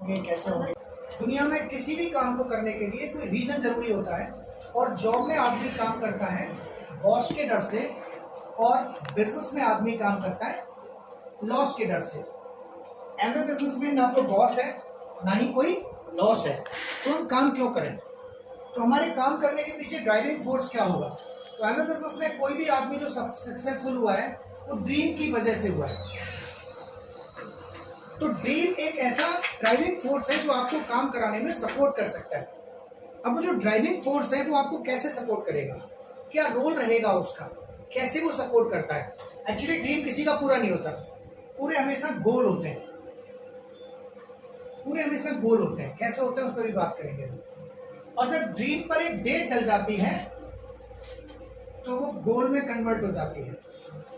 ये कैसे होंगे। दुनिया में किसी भी काम को करने के लिए कोई रीज़न ज़रूरी होता है, और जॉब में आदमी काम करता है बॉस के डर से, और बिजनेस में आदमी काम करता है लॉस के डर से। एमए बिजनेस में ना तो बॉस है ना ही कोई लॉस है, तो हम काम क्यों करें? तो हमारे काम करने के पीछे ड्राइविंग फोर्स क्या होगा? तो एमए बिजनेस में कोई भी आदमी जो सक्सेसफुल हुआ है वो ड्रीम की वजह से हुआ है। तो ड्रीम एक ऐसा ड्राइविंग फोर्स है जो आपको काम कराने में सपोर्ट कर सकता है। अब वो जो ड्राइविंग फोर्स है वो आपको कैसे सपोर्ट करेगा, क्या रोल रहेगा उसका, कैसे वो सपोर्ट करता है? एक्चुअली ड्रीम किसी का पूरा नहीं होता, पूरे हमेशा गोल होते हैं, पूरे हमेशा गोल होते हैं। कैसे होते हैं उस पर भी बात करेंगे। और जब ड्रीम पर एक डेट डल जाती है तो वो गोल में कन्वर्ट हो जाती है,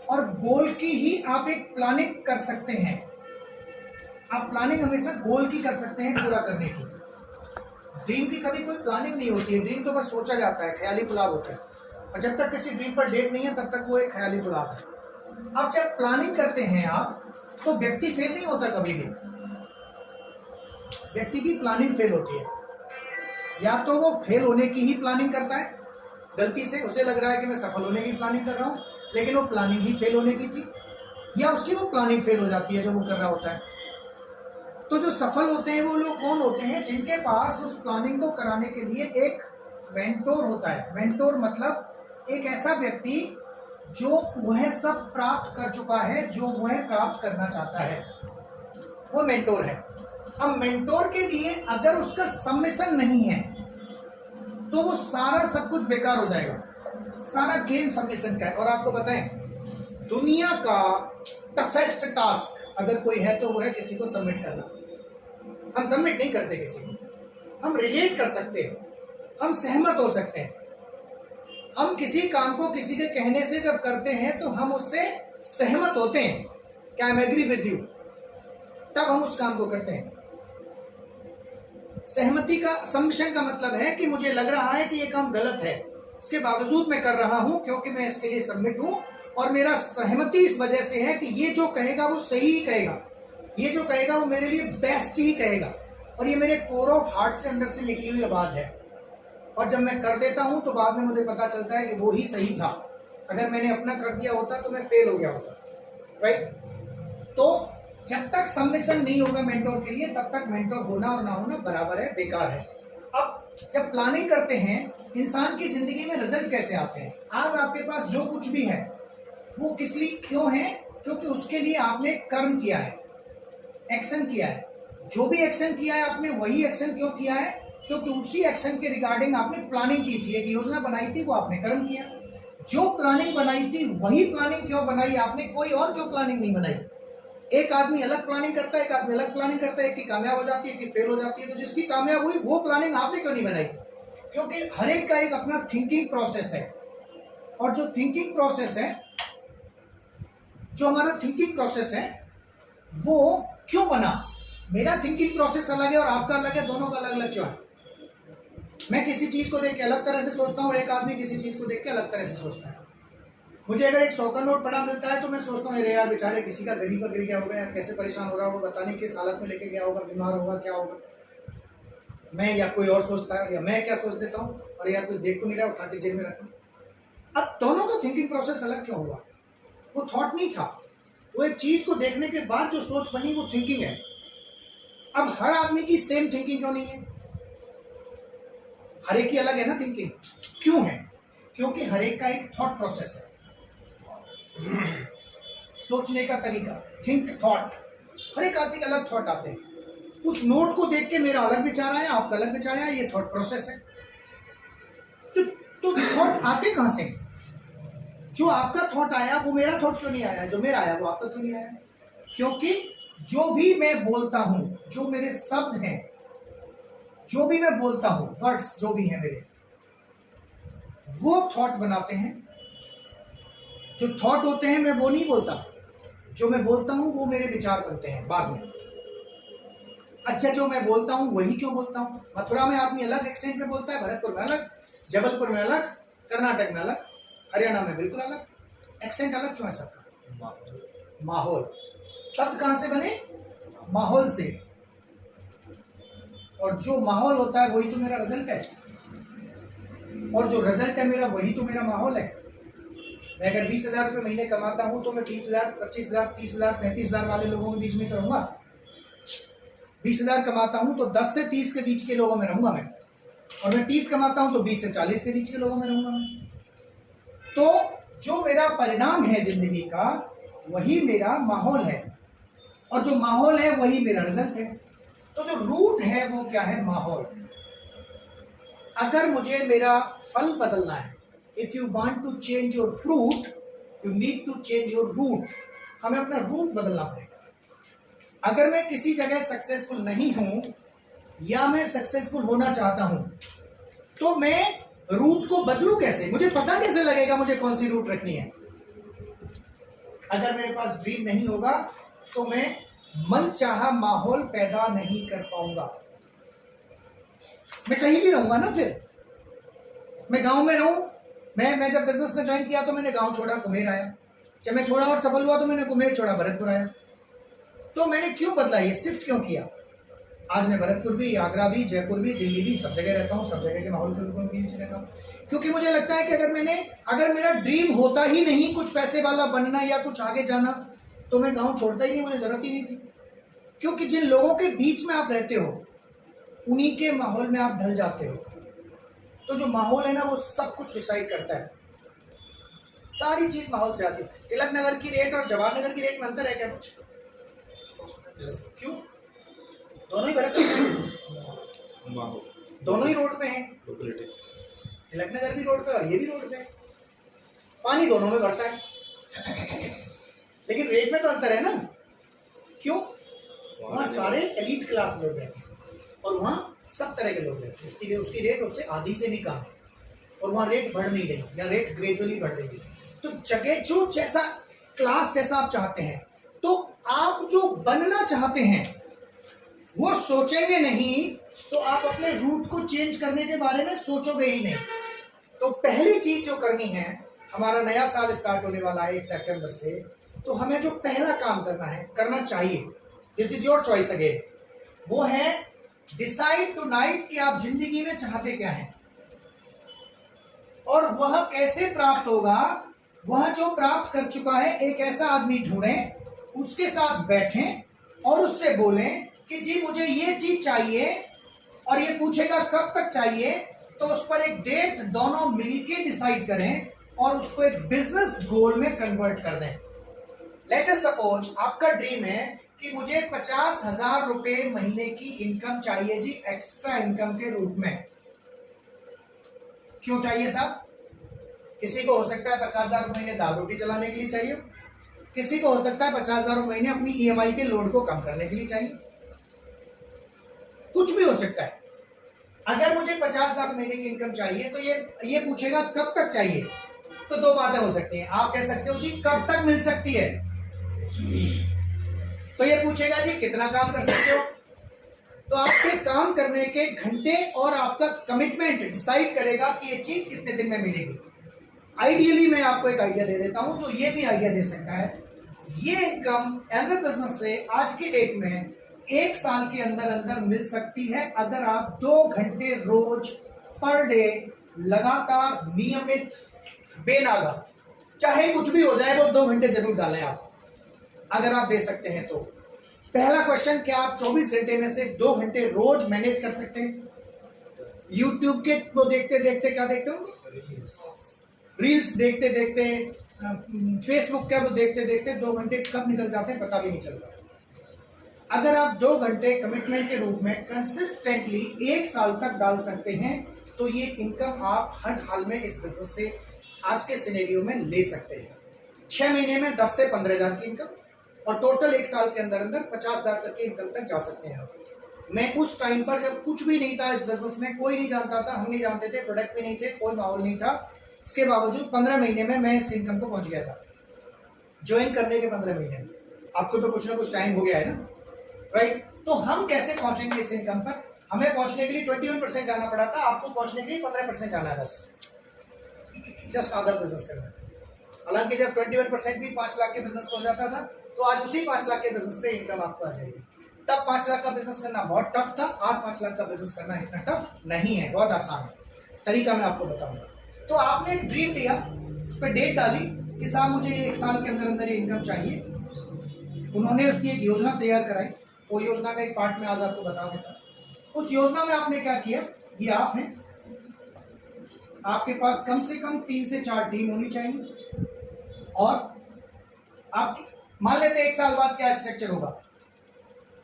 और गोल की ही आप एक प्लानिंग कर सकते हैं। आप प्लानिंग हमेशा गोल की कर सकते हैं पूरा करने की। ड्रीम की कभी कोई प्लानिंग नहीं होती है, ड्रीम तो बस सोचा जाता है, ख्याली पुलाव होता है, और जब तक किसी ड्रीम पर डेट नहीं है तब तक वो एक ख्याली पुलाव है। अब जब प्लानिंग करते हैं आप, तो व्यक्ति फेल नहीं होता कभी भी। व्यक्ति की प्लानिंग फेल होती है, या तो वो फेल होने की ही प्लानिंग करता है गलती से, उसे लग रहा है कि मैं सफल होने की प्लानिंग कर रहा हूं, लेकिन वो प्लानिंग ही फेल होने की थी, या उसकी वो प्लानिंग फेल हो जाती है जो वो कर रहा होता है। तो जो सफल होते हैं वो लोग कौन होते हैं? जिनके पास उस प्लानिंग को कराने के लिए एक मेंटोर होता है। मेंटोर मतलब एक ऐसा व्यक्ति जो वह सब प्राप्त कर चुका है जो वह प्राप्त करना चाहता है, वो मेंटोर है। अब मेंटोर के लिए अगर उसका सबमिशन नहीं है तो वो सारा सब कुछ बेकार हो जाएगा। सारा गेम सबमिशन का है। और आपको बताएं, दुनिया का टफेस्ट टास्क अगर कोई है तो वो है किसी को सबमिट करना। हम सबमिट नहीं करते किसी को, हम रिलेट कर सकते हैं, हम सहमत हो सकते हैं। हम किसी काम को किसी के कहने से जब करते हैं तो हम उससे सहमत होते हैं, क्या आई एग्री विद यू, तब हम उस काम को करते हैं। सहमति का, सबमिशन का मतलब है कि मुझे लग रहा है कि ये काम गलत है, इसके बावजूद मैं कर रहा हूं क्योंकि मैं इसके लिए सबमिट हूं, और मेरा सहमति इस वजह से है कि ये जो कहेगा वो सही ही कहेगा, ये जो कहेगा वो मेरे लिए बेस्ट ही कहेगा, और ये मेरे कोर ऑफ हार्ट से अंदर से निकली हुई आवाज है। और जब मैं कर देता हूं तो बाद में मुझे पता चलता है कि वो ही सही था। अगर मैंने अपना कर दिया होता तो मैं फेल हो गया होता, राइट? तो जब तक सबमिशन नहीं होगा मेंटोर के लिए, तब तक मेंटोर होना और ना होना बराबर है, बेकार है। अब जब प्लानिंग करते हैं, इंसान की जिंदगी में रिजल्ट कैसे आते हैं? आज आपके पास जो कुछ भी है वो किस लिए, क्यों है? क्योंकि उसके लिए आपने कर्म किया है, एक्शन किया है। जो भी एक्शन किया है आपने, वही एक्शन क्यों किया है? क्योंकि उसी एक्शन के रिगार्डिंग आपने प्लानिंग की थी, एक योजना बनाई थी, वो आपने कर्म किया। जो प्लानिंग बनाई थी वही प्लानिंग क्यों बनाई आपने, कोई और क्यों प्लानिंग नहीं बनाई? एक आदमी अलग प्लानिंग करता है, एक आदमी अलग प्लानिंग करता है, एक की कामयाब हो जाती है, एक की फेल हो जाती है। तो जिसकी कामयाब हुई वो प्लानिंग आपने क्यों नहीं बनाई? क्योंकि हर एक का एक अपना थिंकिंग प्रोसेस है, और जो थिंकिंग प्रोसेस है, जो हमारा थिंकिंग प्रोसेस है वो क्यों बना? मेरा थिंकिंग प्रोसेस अलग है और आपका अलग है, दोनों का अलग अलग क्यों है? मैं किसी चीज को देख के अलग तरह से सोचता हूँ और एक आदमी किसी चीज को देख के अलग तरह से सोचता है। मुझे अगर एक 100 का नोट पड़ा मिलता है तो मैं सोचता हूँ अरे यार बेचारे किसी का गरीब का गिर गया होगा, यार कैसे परेशान हो रहा होगा, बताने किस हालत में लेके गया होगा, बीमार होगा, क्या होगा। मैं या कोई और सोचता है, या मैं क्या सोच देता हूँ, अरे यार कोई देख तो नहीं रहा, उठा के जेब में रखना। अब दोनों का थिंकिंग प्रोसेस अलग क्यों हुआ? वो थॉट नहीं था, वो एक चीज को देखने के बाद जो सोच बनी वो थिंकिंग है। अब हर आदमी की सेम थिंकिंग क्यों नहीं है? हर एक की अलग है ना थिंकिंग। क्यों है? क्योंकि हर एक का एक थॉट प्रोसेस है, सोचने का तरीका, थिंक थॉट। हर एक आदमी के अलग थॉट आते हैं। उस नोट को देख के मेरा अलग विचार आया, आपका अलग विचार आया, ये थॉट प्रोसेस है। तो थॉट आते कहां से? जो आपका थॉट आया वो मेरा थॉट क्यों नहीं आया? जो मेरा आया वो आपका क्यों नहीं आया? क्योंकि जो भी मैं बोलता हूं, जो मेरे शब्द हैं, जो भी मैं बोलता हूं, वर्ड्स जो भी हैं मेरे, वो थॉट बनाते हैं। जो थॉट होते हैं मैं वो नहीं बोलता, जो मैं बोलता हूं वो मेरे विचार बनते हैं बाद में। अच्छा, जो मैं बोलता हूं वही क्यों बोलता हूं? मथुरा में आदमी अलग एक्सेंट में बोलता है, भरतपुर में अलग, जबलपुर में अलग, कर्नाटक में अलग, हरियाणा में बिल्कुल अलग। एक्सेंट अलग क्यों है सबका? माहौल। शब्द कहां से बने? माहौल से। और जो माहौल होता है वही तो मेरा रिजल्ट है, और जो रिजल्ट है मेरा वही तो मेरा माहौल है। मैं अगर 20,000 रुपये महीने कमाता हूँ तो मैं 20,000, 25,000, 30,000, 35,000 वाले लोगों के बीच में तो रहूँगा। 20,000 कमाता हूँ तो 10 से 30 के बीच के लोगों में रहूँगा मैं, और मैं 30 कमाता हूँ तो 20 से 40 के बीच के लोगों में रहूँगा मैं। तो जो मेरा परिणाम है जिंदगी का वही मेरा माहौल है, और जो माहौल है वही मेरा रिजल्ट है। तो जो रूट है वो क्या है? माहौल। अगर मुझे मेरा फल बदलना है, if you want to change your fruit you need to change your root. हमें अपना रूट बदलना पड़ेगा। अगर मैं किसी जगह सक्सेसफुल नहीं हूं या मैं सक्सेसफुल होना चाहता हूं तो मैं रूट को बदलूं कैसे? मुझे पता कैसे लगेगा मुझे कौन सी रूट रखनी है? अगर मेरे पास ड्रीम नहीं होगा तो मैं मनचाहा माहौल पैदा नहीं कर पाऊंगा। मैं कहीं भी रहूंगा ना, फिर मैं गांव में रहूं। मैं जब बिजनेस में ज्वाइन किया तो मैंने गांव छोड़ा, कुम्हेर आया। जब मैं थोड़ा और सफल हुआ तो मैंने कुम्हेर छोड़ा, भरतपुर आया। तो मैंने क्यों बदला, ये शिफ्ट क्यों किया? आज मैं भरतपुर भी, आगरा भी, जयपुर भी, दिल्ली भी, सब जगह रहता हूँ, सब जगह के माहौल के लोगों के बीच रहता हूँ, क्योंकि मुझे लगता है कि अगर मेरा ड्रीम होता ही नहीं कुछ पैसे वाला बनना या कुछ आगे जाना तो मैं गाँव छोड़ता ही नहीं, मुझे जरूरत ही नहीं थी। क्योंकि जिन लोगों के बीच में आप रहते हो उन्हीं के माहौल में आप ढल जाते हो। तो जो माहौल है ना वो सब कुछ डिसाइड करता है, सारी चीज माहौल से आती है। तिलक नगर की रेट और जवाहर नगर की रेट में अंतर है क्या कुछ? क्यों? दोनों ही भरतपुर, दोनों ही रोड पे हैं। तिलक नगर भी रोड पे और ये भी रोड पे है, पानी दोनों में बढ़ता है लेकिन रेट में तो अंतर है ना। क्यों? वहाँ सारे एलीट क्लास लोग रहते हैं और वहाँ सब तरह के लोग रहते हैं, इसकी उसकी रेट उससे आधी से भी कम है, और वहाँ रेट बढ़ नहीं रही या रेट ग्रेजुअली बढ़ रही है। तो जगह जो जैसा क्लास जैसा आप चाहते हैं, तो आप जो बनना चाहते हैं वो सोचेंगे नहीं तो आप अपने रूट को चेंज करने के बारे में सोचोगे ही नहीं। तो पहली चीज जो करनी है, हमारा नया साल स्टार्ट होने वाला है 1 सितंबर से, तो हमें जो पहला काम करना है, करना चाहिए, this is your choice again, वो है डिसाइड टुनाइट कि आप जिंदगी में चाहते क्या हैं। और वह कैसे प्राप्त होगा? वह जो प्राप्त कर चुका है एक ऐसा आदमी ढूंढें, उसके साथ बैठें और उससे बोलें कि जी मुझे ये चीज चाहिए, और ये पूछेगा कब तक चाहिए, तो उस पर एक डेट दोनों मिलके डिसाइड करें और उसको एक बिजनेस गोल में कन्वर्ट कर दें। लेट अस सपोज आपका ड्रीम है कि मुझे 50,000 रुपए महीने की इनकम चाहिए जी, एक्स्ट्रा इनकम के रूप में। क्यों चाहिए साहब? किसी को हो सकता है 50,000 रुपए महीने दाल रोटी चलाने के लिए चाहिए, किसी को हो सकता है 50,000 रुपए महीने अपनी EMI के लोड को कम करने के लिए चाहिए, कुछ भी हो सकता है। अगर मुझे 50,000 महीने की इनकम चाहिए तो ये पूछेगा कब तक चाहिए, तो दो बातें हो सकती हैं। आप कह सकते हो जी कब तक मिल सकती है, तो ये पूछेगा जी कितना काम कर सकते हो, तो आपके काम करने के घंटे और आपका कमिटमेंट डिसाइड करेगा कि ये चीज कितने दिन में मिलेगी। आइडियली मैं आपको एक आइडिया दे देता हूं जो ये भी आइडिया दे सकता है। ये इनकम एज ए बिजनेस से आज की डेट में 1 साल के अंदर अंदर मिल सकती है, अगर आप 2 घंटे रोज पर डे लगातार नियमित बेनागा, चाहे कुछ भी हो जाए वो 2 घंटे जरूर डालें आप, अगर आप दे सकते हैं तो। पहला क्वेश्चन, क्या आप 24 घंटे में से 2 घंटे रोज मैनेज कर सकते हैं? यूट्यूब के वो देखते देखते, क्या देखते हो, रील्स देखते देखते, फेसबुक का वो देखते देखते 2 घंटे कब निकल जाते हैं पता भी नहीं चलता। अगर आप 2 घंटे कमिटमेंट के रूप में कंसिस्टेंटली 1 साल तक डाल सकते हैं तो ये इनकम आप हर हाल में इस बिजनेस से आज के सिनेरियो में ले सकते हैं। 6 महीने में 10 से 15,000 की इनकम, और टोटल 1 साल के अंदर अंदर 50,000 तक की इनकम तक जा सकते हैं आप। मैं उस टाइम पर जब कुछ भी नहीं था इस बिजनेस में, कोई नहीं जानता था, हम नहीं जानते थे, प्रोडक्ट भी नहीं थे, कोई माहौल नहीं था, इसके बावजूद 15 महीने में मैं इस इनकम को पहुंच गया था। ज्वाइन करने के 15 महीने में आपको तो कुछ ना कुछ टाइम हो गया है ना, राइट? तो हम कैसे पहुंचेंगे इस इनकम पर? हमें पहुंचने के लिए 21% जाना पड़ा था, आपको पहुंचने के लिए 15% जाना है, बस जस्ट अदर बिजनेस करना है। हालांकि जब 21% भी 5 लाख के बिजनेस हो जाता था तो आज उसी 5 लाख के बिजनेस पे इनकम आपको आ जाएगी। तब 5 लाख का बिजनेस करना बहुत टफ था, आज 5 लाख का बिजनेस करना इतना टफ नहीं है, बहुत आसान है। तरीका मैं आपको बताऊंगा। तो आपने एक ड्रीम लिया, उस पर डेट डाली कि साहब मुझे 1 साल के अंदर अंदर ये इनकम चाहिए। उन्होंने उसकी एक योजना तैयार कराई, वो योजना का एक पार्ट में आज आपको बता देता। उस योजना में आपने क्या किया, ये आप हैं, आपके पास कम से कम 3 से 4 टीम होनी चाहिए, और आप मान लेते हैं 1 साल बाद क्या स्ट्रक्चर होगा।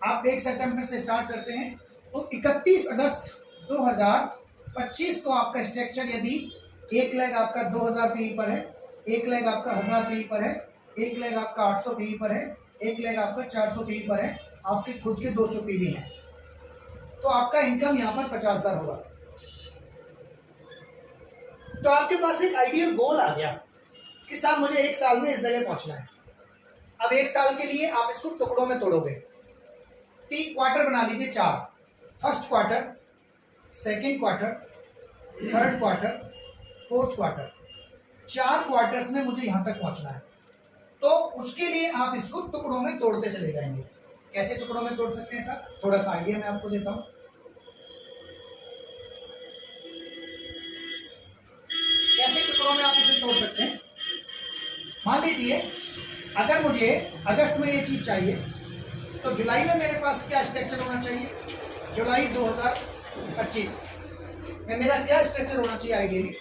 आप 1 सितंबर से स्टार्ट करते हैं तो 31 अगस्त 2025 को आपका स्ट्रक्चर यदि 1 लेग आपका 2000 पीवी पर है, 1 लेग आपका 1000 पीवी पर है, 1 लेग आपका 800 पीवी पर है, 1 लेग आपका 400 पीवी पर है, आपके खुद के 200 पीवी हैं, तो आपका इनकम यहाँ पर 50,000 होगा। तो आपके पास एक आइडियल गोल आ गया कि साहब मुझे 1 साल में इस जगह पहुंचना है। अब 1 साल के लिए आप इसको टुकड़ों में तोड़ोगे, 3 क्वार्टर बना लीजिए, 4, first quarter, second quarter, third quarter, fourth quarter, 4 quarters में मुझे यहां तक पहुंचना है। तो उसके लिए आप इसको टुकड़ों में तोड़ते चले जाएंगे। कैसे टुकड़ों में तोड़ सकते हैं सर, थोड़ा सा आइडिया मैं आपको देता हूं। कैसे टुकड़ों में आप इसे तोड़ सकते हैं, मान लीजिए अगर मुझे अगस्त में ये चीज चाहिए तो जुलाई में मेरे पास क्या स्ट्रक्चर होना चाहिए, जुलाई 2025 में मेरा क्या स्ट्रक्चर होना चाहिए आइडियली।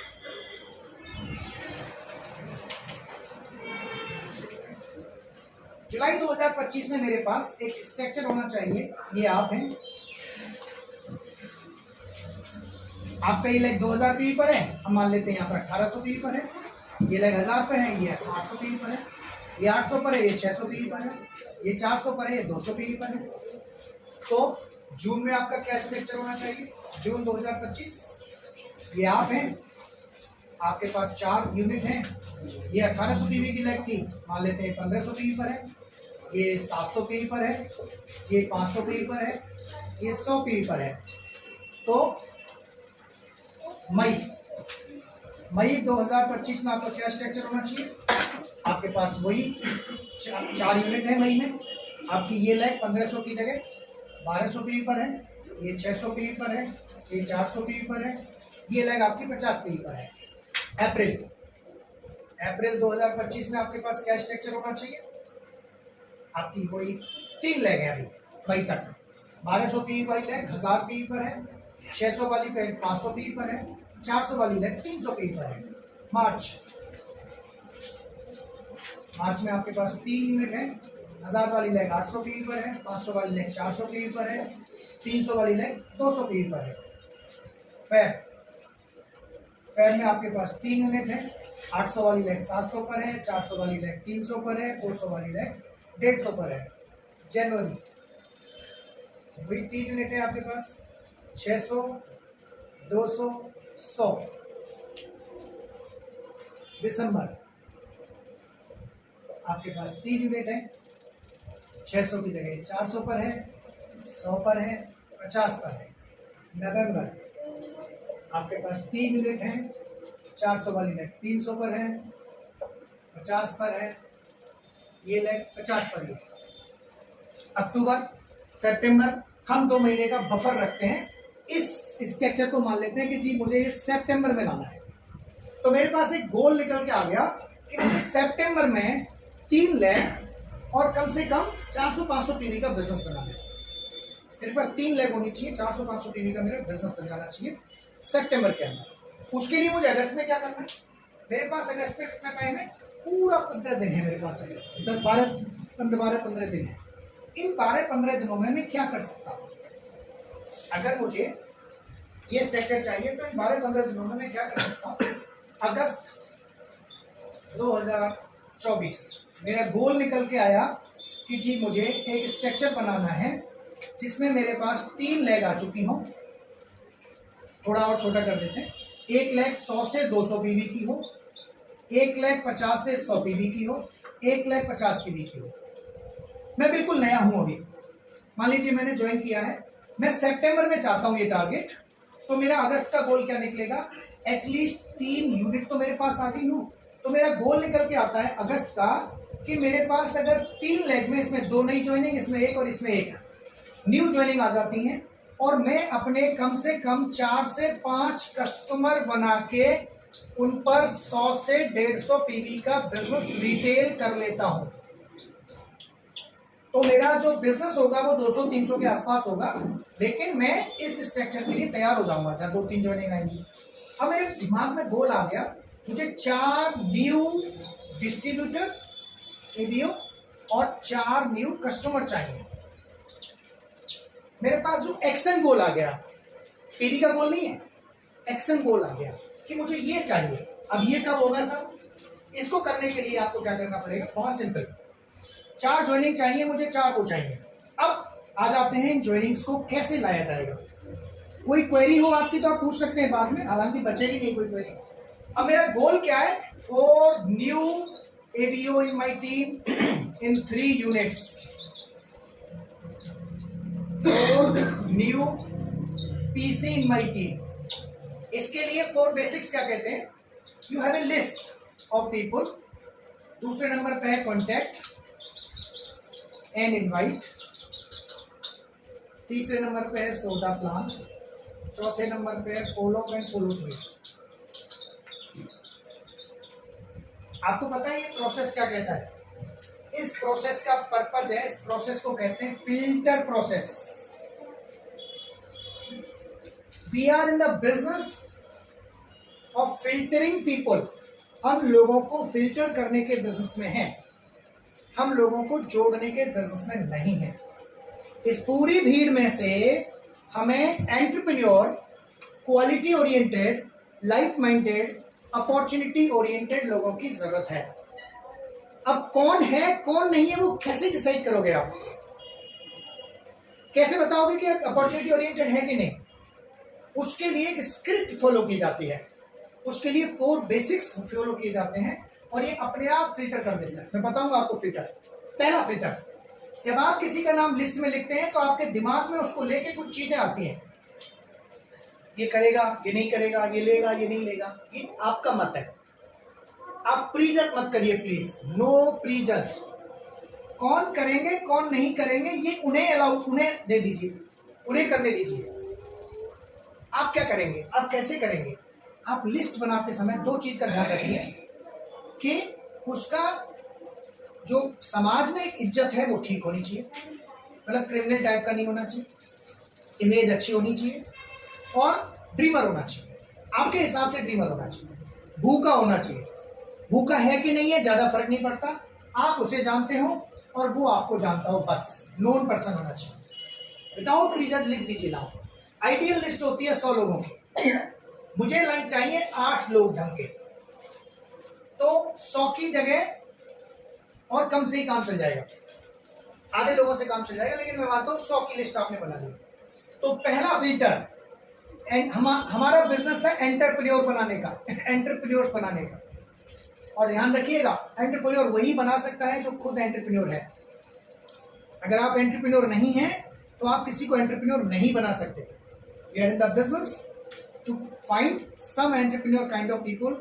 जुलाई 2025 में मेरे पास एक स्ट्रक्चर होना चाहिए, ये आप हैं, आपका ये लेग 2000 पीवी पर है, हम मान लेते हैं यहाँ पर 1800 पीवी पर है, ये लेग 1000 पे है, ये 800 पीवी पर है, ये 800 पर है, ये 600 पीवी पर है, ये 400 पर है, ये 200 पीवी पर है। तो जून में आपका क्या स्ट्रक्चर होना चाहिए, जून 2025, ये आप हैं, आपके पास 4 यूनिट हैं, ये 1800 पीवी की लेग थी, मान लेते हैं 1500 पीवी पर है, ये 700 पीवी पर है, ये 500 पीवी पर है, ये 100 पीवी पर है। तो मई 2025 में आपका क्या स्ट्रक्चर होना चाहिए, आपके पास वही 4 यूनिट है मई में, आपकी ये लेग 1500 की जगह 1200 पीवी पर है, ये 600 पीवी पर है, ये 400 पीवी पर है, ये लेग आपकी 50 पीवी पर है। अप्रैल 2025 में आपके पास क्या स्ट्रक्चर होना चाहिए, आपकी वही 3 लेग है अभी मई तक, 1200 पीवी वाली लेग 1000 पीवी पर है, 600 वाली लेग 500 पीवी पर है, 400 वाली लेग 300 पीवी पर है। मार्च में आपके पास 3 यूनिट है, 1000 वाली लेग 800 पीवी पर है, 500 वाली लेग 400 पीवी पर है, 300 वाली लेग 200 पीवी पर है। फेब में आपके पास 3 यूनिट है, 800 वाली लेग 700 पर है, 400 वाली लेग 300 पर है, 200 वाली लेग 150 पर है। जनवरी वही 3 यूनिट है आपके पास, 600, 200, 100। दिसंबर आपके पास 3 यूनिट है, 600 की जगह 400 पर है, 100 पर है, 50 पर है। नवंबर आपके पास 3 यूनिट है, 400 वाली लेग 300 पर है, 50 पर है, ये लेग 50 पर है। अक्टूबर सितंबर हम 2 महीने का बफर रखते हैं, इस स्ट्रक्चर को मान लेते हैं कि जी मुझे ये सितंबर में लाना है। तो मेरे पास एक गोल निकल के आ गया कि मुझे सितंबर में 3 लेग और कम से कम 400-500 पीवी का बिजनेस बनाना है। मेरे पास 3 लेग होनी चाहिए, 400-500 पीवी का मेरा बिजनेस बन जाना चाहिए सितंबर के अंदर। उसके लिए मुझे अगस्त में क्या करना है, मेरे पास अगस्त में कितना टाइम है, पूरा 15 दिन है मेरे पास, 12-15 दिन है। इन 12-15 दिनों में मैं क्या कर सकता हूँ, अगर मुझे ये स्ट्रक्चर चाहिए तो इन 12-15 दिनों में मैं क्या कर सकता हूँ। अगस्त 2024 मेरा गोल निकल के आया कि जी मुझे एक स्ट्रक्चर बनाना है जिसमें मेरे पास 3 लेग आ चुकी हों, थोड़ा और छोटा कर देते हैं, 1 लेग 100 से 200 पीवी की हो, 1 लेग 50 से 100 पीवी की हो, 1 लेग 50 पीवी की हो। मैं बिल्कुल नया हूं अभी, मान लीजिए मैंने ज्वाइन किया है, मैं सितंबर में चाहता हूं ये टारगेट, तो मेरा अगस्त का गोल क्या निकलेगा, एटलीस्ट 3 यूनिट तो मेरे पास आ गई हो। तो मेरा गोल निकल के आता है अगस्त का कि मेरे पास अगर 3 लेग में, इसमें 2 नई ज्वाइनिंग, इसमें 1 और इसमें 1, न्यू ज्वाइनिंग आ जाती हैं और मैं अपने कम से कम 4 से 5 कस्टमर बना के उन पर 100 से 150 पीवी का बिजनेस रिटेल कर लेता हूं। तो मेरा जो बिजनेस होगा वो 200-300 के आसपास होगा, लेकिन मैं इस स्ट्रक्चर के लिए तैयार हो जाऊंगा जब 2-3 ज्वाइनिंग आएंगी। अब मेरे दिमाग में गोल आ गया, मुझे 4 न्यू डिस्ट्रीब्यूटर एबीओ और 4 न्यू कस्टमर चाहिए। मेरे पास जो एक्शन गोल आ गया, पीवी का गोल नहीं है, एक्शन गोल आ गया कि मुझे ये चाहिए। अब ये कब होगा सर? इसको करने के लिए आपको क्या करना पड़ेगा? बहुत सिंपल, 4 ज्वाइनिंग चाहिए मुझे, 4 को चाहिए। अब आ जाते हैं ज्वाइनिंग्स को कैसे लाया जाएगा। कोई क्वेरी हो आपकी तो आप पूछ सकते हैं बाद में, हालांकि बचेगी नहीं कोई क्वेरी। अब मेरा गोल क्या है? 4 new ABO in my team in 3 units. 4 new PC in my team. इसके लिए 4 बेसिक्स क्या कहते हैं? You have a list of people, दूसरे नंबर पे है कॉन्टैक्ट एंड इनवाइट, तीसरे नंबर पे है सोडा प्लान, चौथे नंबर पे है follow up and follow through. आपको पता है ये प्रोसेस क्या कहता है? इस प्रोसेस का पर्पज है, इस प्रोसेस को कहते हैं filter process. We are in the business of filtering people. हम लोगों को फिल्टर करने के बिजनेस में हैं, हम लोगों को जोड़ने के बिजनेस में नहीं है। इस पूरी भीड़ में से हमें entrepreneur, quality oriented, life minded, opportunity oriented लोगों की जरूरत है। अब कौन है कौन नहीं है वो कैसे डिसाइड करोगे आप? कैसे बताओगे कि अपॉर्चुनिटी ओरिएंटेड है कि नहीं? उसके लिए एक स्क्रिप्ट फॉलो की जाती है, उसके लिए 4 बेसिक्स फॉलो किए जाते हैं और ये अपने आप फिल्टर कर देता है। मैं बताऊंगा आपको फिल्टर। पहला फिल्टर, जब आप किसी का नाम लिस्ट में लिखते हैं तो आपके दिमाग में उसको लेके कुछ चीजें आती हैं। ये करेगा, ये नहीं करेगा, ये लेगा, ये नहीं लेगा, ये आपका मत है। आप प्रीजज मत करिए प्लीज, नो प्रीजज। कौन करेंगे कौन नहीं करेंगे ये उन्हें अलाउ, उन्हें दे दीजिए, उन्हें करने दीजिए। आप क्या करेंगे, आप कैसे करेंगे? आप लिस्ट बनाते समय 2 चीज का ध्यान रखिए कि उसका जो समाज में एक इज्जत है वो ठीक होनी चाहिए, मतलब क्रिमिनल टाइप का नहीं होना चाहिए, इमेज अच्छी होनी चाहिए और ड्रीमर होना चाहिए। आपके हिसाब से ड्रीमर होना चाहिए, भूखा होना चाहिए। भूखा है कि नहीं है ज्यादा फर्क नहीं पड़ता, आप उसे जानते हो और वो आपको जानता हो, बस नोन पर्सन होना चाहिए। विदाउट प्रीजज लिख दीजिए नाम। आइडियल लिस्ट होती है 100 लोगों की, मुझे लाइन चाहिए 8 लोग ढंग के, तो 100 की जगह और कम से ही काम चल जाएगा, आधे लोगों से काम चल जाएगा, लेकिन मैं मानता हूं 100 की लिस्ट आपने बना ली। तो पहला फिल्टर, हमारा बिजनेस है एंटरप्रेन्योर बनाने का, एंटरप्रेन्योर्स बनाने का। और ध्यान रखिएगा, एंटरप्रेन्योर वही बना सकता है जो खुद एंटरप्रेन्योर है। अगर आप एंटरप्रेन्योर नहीं हैं तो आप किसी को एंटरप्रेन्योर नहीं बना सकते। We are in the business to find some entrepreneur kind of people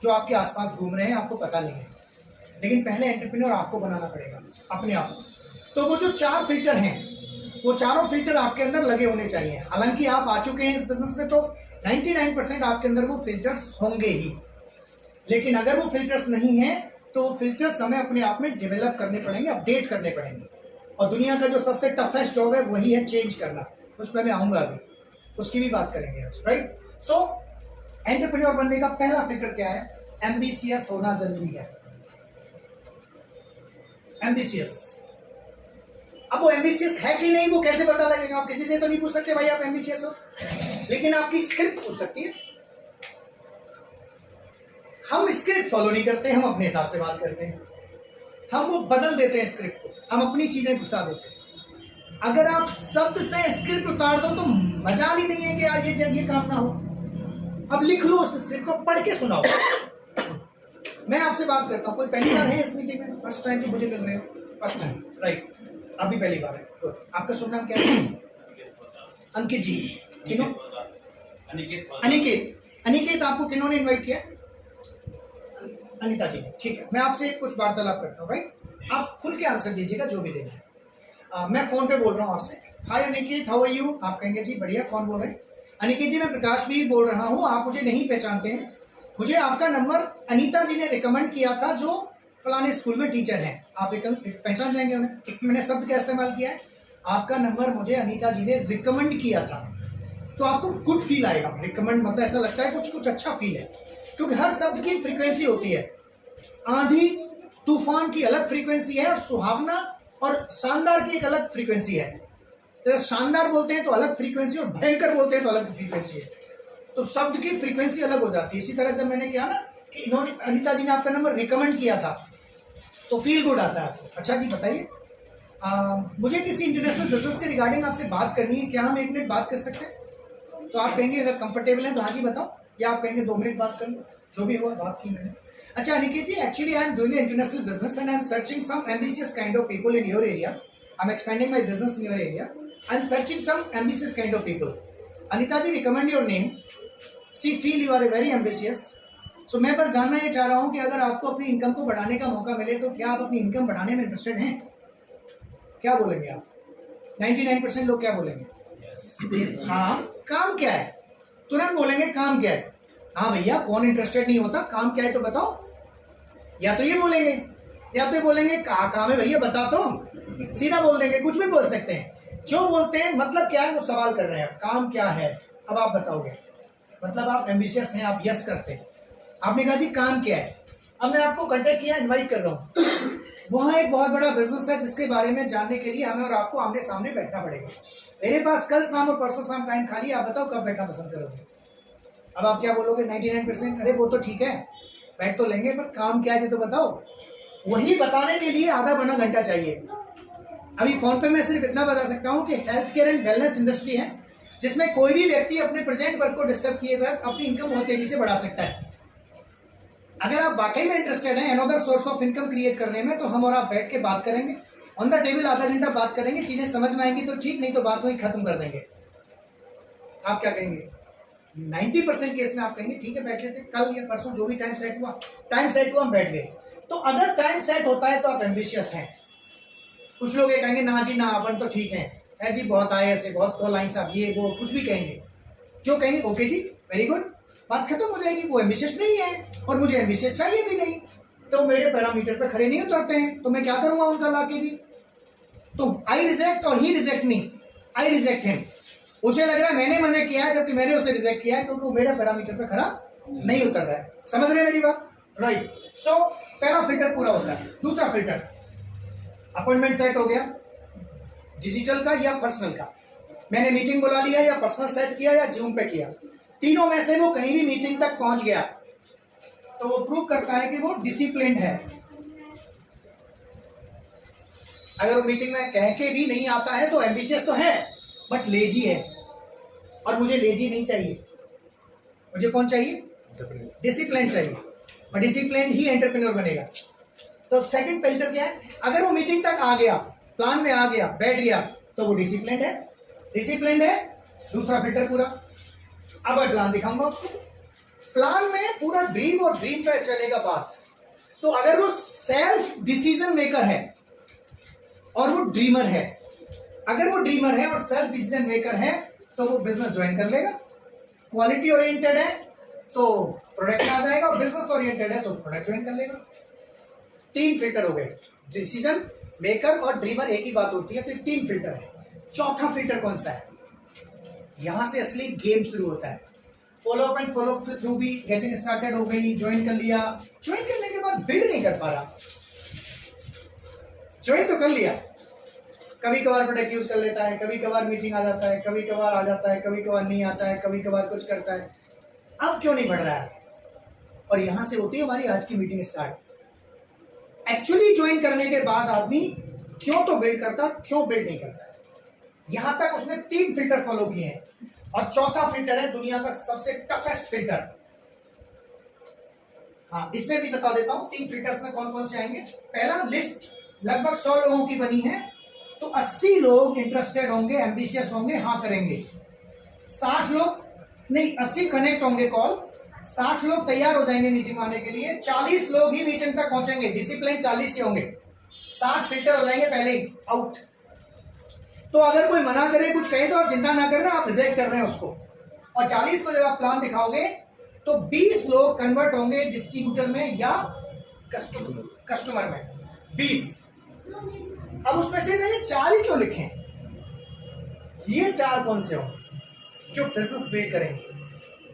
जो आपके आसपास घूम रहे हैं, आपको पता नहीं है, लेकिन पहले एंटरप्रेन्योर आपको बनाना पड़ेगा अपने आप। तो वो जो 4 फिल्टर हैं, वो चारों फिल्टर आपके अंदर लगे होने चाहिए। हालांकि आप आ चुके हैं इस बिजनेस में तो 99% आपके अंदर वो फिल्टर्स होंगे ही, लेकिन अगर वो फिल्टर्स नहीं हैं तो फिल्टर्स हमें अपने आप में डेवलप करने पड़ेंगे, अपडेट करने पड़ेंगे। और दुनिया का जो सबसे टफेस्ट जॉब है वही है चेंज करना, उस पर मैं आऊंगा अभी, उसकी भी बात करेंगे आज, राइट। सो एंटरप्रेन्योर बनने का पहला फिल्टर क्या है? एम्बिशियस होना जरूरी है, एम्बिशियस। अब वो एम्बिशियस है कि नहीं वो कैसे पता लगेगा? आप किसी से तो नहीं पूछ सकते भाई आप एम्बिशियस हो, लेकिन आपकी स्क्रिप्ट पूछ सकती है। हम स्क्रिप्ट फॉलो नहीं करते, हम अपने हिसाब से बात करते हैं, हम वो बदल देते हैं स्क्रिप्ट को, हम अपनी चीजें घुसा देते हैं। अगर आप शब्द से स्क्रिप्ट उतार दो तो मजाल ही नहीं है कि आज ये काम ना हो। अब लिख लो उस स्क्रिप्ट को, पढ़ के सुनाओ। मैं आपसे बात करता हूँ, कोई पहली बार है इस मीटिंग में? फर्स्ट टाइम तो मुझे मिल रहे हो, फर्स्ट टाइम, राइट। अभी पहली बार है, तो आपका शुभ नाम क्या है? अंकित जी। किनो? अनिकेत। अनिकेत, आपको किन्होंने इन्वाइट किया? अनिता जी ने, ठीक है। मैं आपसे कुछ वार्तालाप करता हूँ, राइट। आप खुल के आंसर दीजिएगा जो भी देना है। मैं फोन पे बोल रहा हूँ आपसे। हाय अनिकेत, हाउ आर यू? आप कहेंगे जी बढ़िया, कौन बोल रहे हैं? अनिकेत जी मैं प्रकाश भी बोल रहा हूँ, आप मुझे नहीं पहचानते हैं। मुझे आपका नंबर अनीता जी ने रिकमेंड किया था, जो फलाने स्कूल में टीचर हैं। आप पहचान जाएंगे उन्हें। एक मैंने शब्द क्या इस्तेमाल किया है, आपका नंबर मुझे अनीता जी ने रिकमेंड किया था। तो आपको गुड फील आएगा। रिकमेंड मतलब ऐसा लगता है कुछ कुछ अच्छा फील है, क्योंकि हर शब्द की फ्रीक्वेंसी होती है। आंधी तूफान की अलग फ्रीक्वेंसी है, और सुहावना और शानदार की एक अलग फ्रीक्वेंसी है। तो शानदार बोलते हैं तो अलग फ्रीक्वेंसी, और भयंकर बोलते हैं तो अलग फ्रीक्वेंसी है। तो शब्द की फ्रीक्वेंसी अलग हो जाती है। इसी तरह से मैंने किया ना कि इन्होंने, अनीता जी ने आपका नंबर रिकमेंड किया था, तो फील गुड आता है आपको। अच्छा जी बताइए, मुझे किसी इंटरनेशनल बिजनेस के रिगार्डिंग आपसे बात करनी है, क्या हम 1 मिनट बात कर सकते हैं? तो आप कहेंगे अगर कंफर्टेबल है तो हाँ जी बताओ, या आप कहेंगे 2 मिनट बात कर लो, जो भी हुआ बात की मैंने। अच्छा Aniket ji, actually I am doing international business and I am searching some ambitious kind of people in your area. I am expanding my business in your area. I am searching some ambitious kind of people. Anita ji recommend your name, she feel you are very ambitious. So मैं बस जानना ये चाह रहा हूँ कि अगर आपको अपनी इनकम को बढ़ाने का मौका मिले तो क्या आप अपनी इनकम बढ़ाने में इंटरेस्टेड हैं? क्या बोलेंगे आप? 99% लोग क्या बोलेंगे? हाँ। काम क्या है? तुरंत बोलेंगे काम क्या है। हाँ भैया, कौन इंटरेस्टेड नहीं होता? काम क्या है तो बताओ। या तो ये बोलेंगे, या तो ये बोलेंगे काम है भैया बता, तो सीधा बोल देंगे, कुछ भी बोल सकते हैं। जो बोलते हैं मतलब क्या है वो सवाल कर रहे हैं, काम क्या है अब आप बताओगे, मतलब आप एम्बिशियस हैं, आप यस करते हैं। आपने कहा जी काम क्या है। अब मैं आपको कांटेक्ट किया, इनवाइट कर रहा हूँ। वहाँ एक बहुत बड़ा बिजनेस है जिसके बारे में जानने के लिए हमें और आपको आमने सामने बैठना पड़ेगा। मेरे पास कल शाम और परसों शाम टाइम खाली है, आप बताओ कब बैठना पसंद करोगे? अब आप क्या बोलोगे? 99%। अरे वो तो ठीक है, बैठ तो लेंगे, पर काम क्या है तो बताओ। वही बताने के लिए आधा पौना घंटा चाहिए। अभी फोन पे मैं सिर्फ इतना बता सकता हूँ कि health care and wellness industry है, जिसमें कोई भी व्यक्ति अपने प्रेजेंट वर्क को डिस्टर्ब किए बगैर अपनी इनकम बहुत तेजी से बढ़ा सकता है। अगर आप वाकई में इंटरेस्टेड हैं another source of income create करने में, तो हम और आप बैठ के बात करेंगे, ऑन द टेबल आधा घंटा बात करेंगे। चीजें समझ में आएंगी तो ठीक, नहीं तो बात वही खत्म कर देंगे। आप क्या कहेंगे? 90% केस में आप कहेंगे ठीक है बैठ लेते, कल या परसों जो भी टाइम सेट हुआ हम बैठ गए। तो अगर टाइम सेट होता है तो आप एम्बिशियस हैं। कुछ लोग ये कहेंगे ना जी ना, अपन तो ठीक है जी, बहुत आए ऐसे, बहुत कॉल आई साहब, ये वो कुछ भी कहेंगे। जो कहेंगे ओके जी वेरी गुड, बात खत्म हो जाएगी। वो एम्बिशियस नहीं है और मुझे एम्बिशियस चाहिए भी नहीं, तो मेरे पैरामीटर पे खड़े नहीं उतरते हैं, तो मैं क्या करूंगा उनका लाके भी? तो आई रिजेक्ट और he reject me, I reject him. उसे लग रहा है मैंने मना किया है, जबकि मैंने उसे रिजेक्ट किया है, क्योंकि वो मेरे पैरामीटर पे खड़ा नहीं उतर रहा है। समझ रहे हैं मेरी बात? राइट। सो पहला फिल्टर पूरा होता है। दूसरा फिल्टर, अपॉइंटमेंट सेट हो गया, डिजिटल का या पर्सनल का। मैंने मीटिंग बुला लिया या पर्सनल सेट किया या जूम पे किया, तीनों में से वो कहीं भी मीटिंग तक पहुंच गया तो वो प्रूव करता है कि वो डिसिप्लिन्ड है। अगर वो मीटिंग में कह के भी नहीं आता है तो एम्बिशियस तो है बट लेजी है, और मुझे लेजी नहीं चाहिए। मुझे कौन चाहिए? डिसिप्लिन चाहिए, और डिसिप्लिन ही एंटरप्रेन्योर बनेगा। तो सेकंड फिल्टर क्या है? अगर वो मीटिंग तक आ गया, प्लान में आ गया, बैठ गया, तो वो डिसिप्लिन है। डिसिप्लिन है, दूसरा फिल्टर पूरा। अब मैं प्लान दिखाऊंगा उसको। प्लान में पूरा ड्रीम और ड्रीम पे चलेगा बात। तो अगर वो सेल्फ डिसीजन मेकर है और वो ड्रीमर है, अगर वो ड्रीमर है और सेल्फ डिसीजन मेकर है तो वो बिजनेस ज्वाइन कर लेगा। क्वालिटी ओरिएंटेड है तो प्रोडक्ट आ जाएगा, और बिजनेस ओरिएंटेड है तो प्रोडक्ट ज्वाइन कर लेगा। 3 फिल्टर हो गए, डिसीजन मेकर और ड्रीमर एक ही बात होती है, तो 3 फिल्टर है। चौथा फिल्टर कौन सा है? यहां से असली गेम शुरू होता है। Follow up and follow up through भी गेटिंग स्टार्टेड हो गई, ज्वाइन कर लिया, ज्वाइन करने के बाद बिल्ड नहीं कर पा रहा। ज्वाइन तो कर लिया, कभी कभार प्रोडक्ट यूज कर लेता है, कभी कभार मीटिंग आ जाता है, कभी कभार आ जाता है, कभी कभार नहीं आता है, कभी कभार कुछ करता है। अब क्यों नहीं बढ़ रहा है? और यहां से होती है हमारी आज की मीटिंग स्टार्ट। एक्चुअली ज्वाइन करने के बाद आदमी क्यों तो बिल्ड करता, क्यों बिल्ड नहीं करता है। यहां तक उसने 3 फिल्टर फॉलो किए हैं, और चौथा फिल्टर है दुनिया का सबसे टफेस्ट फिल्टर। हाँ, इसमें भी बता देता हूं 3 फिल्टर्स में कौन कौन से आएंगे। पहला, लिस्ट लगभग 100 लोगों की बनी है, तो 80 लोग इंटरेस्टेड होंगे, एम्बिशियस होंगे, हाँ करेंगे। 60 लोग नहीं, 80 कनेक्ट होंगे कॉल, 60 लोग तैयार हो जाएंगे मीटिंग आने के लिए, 40 लोग ही मीटिंग तक पहुंचेंगे, डिसिप्लिन 40 ही होंगे, 60 फिल्टर हो जाएंगे पहले ही आउट। तो अगर कोई मना करे, कुछ कहे, तो आप चिंता ना करना, आप रिजेक्ट कर रहे हैं उसको। और 40 को जब आप प्लान दिखाओगे तो 20 लोग कन्वर्ट होंगे डिस्ट्रीब्यूटर में या कस्टमर में, 20। अब उसमें से मैंने 4 ही क्यों लिखे? ये 4 कौन से होंगे जो बिजनेस बिल्ड करेंगे?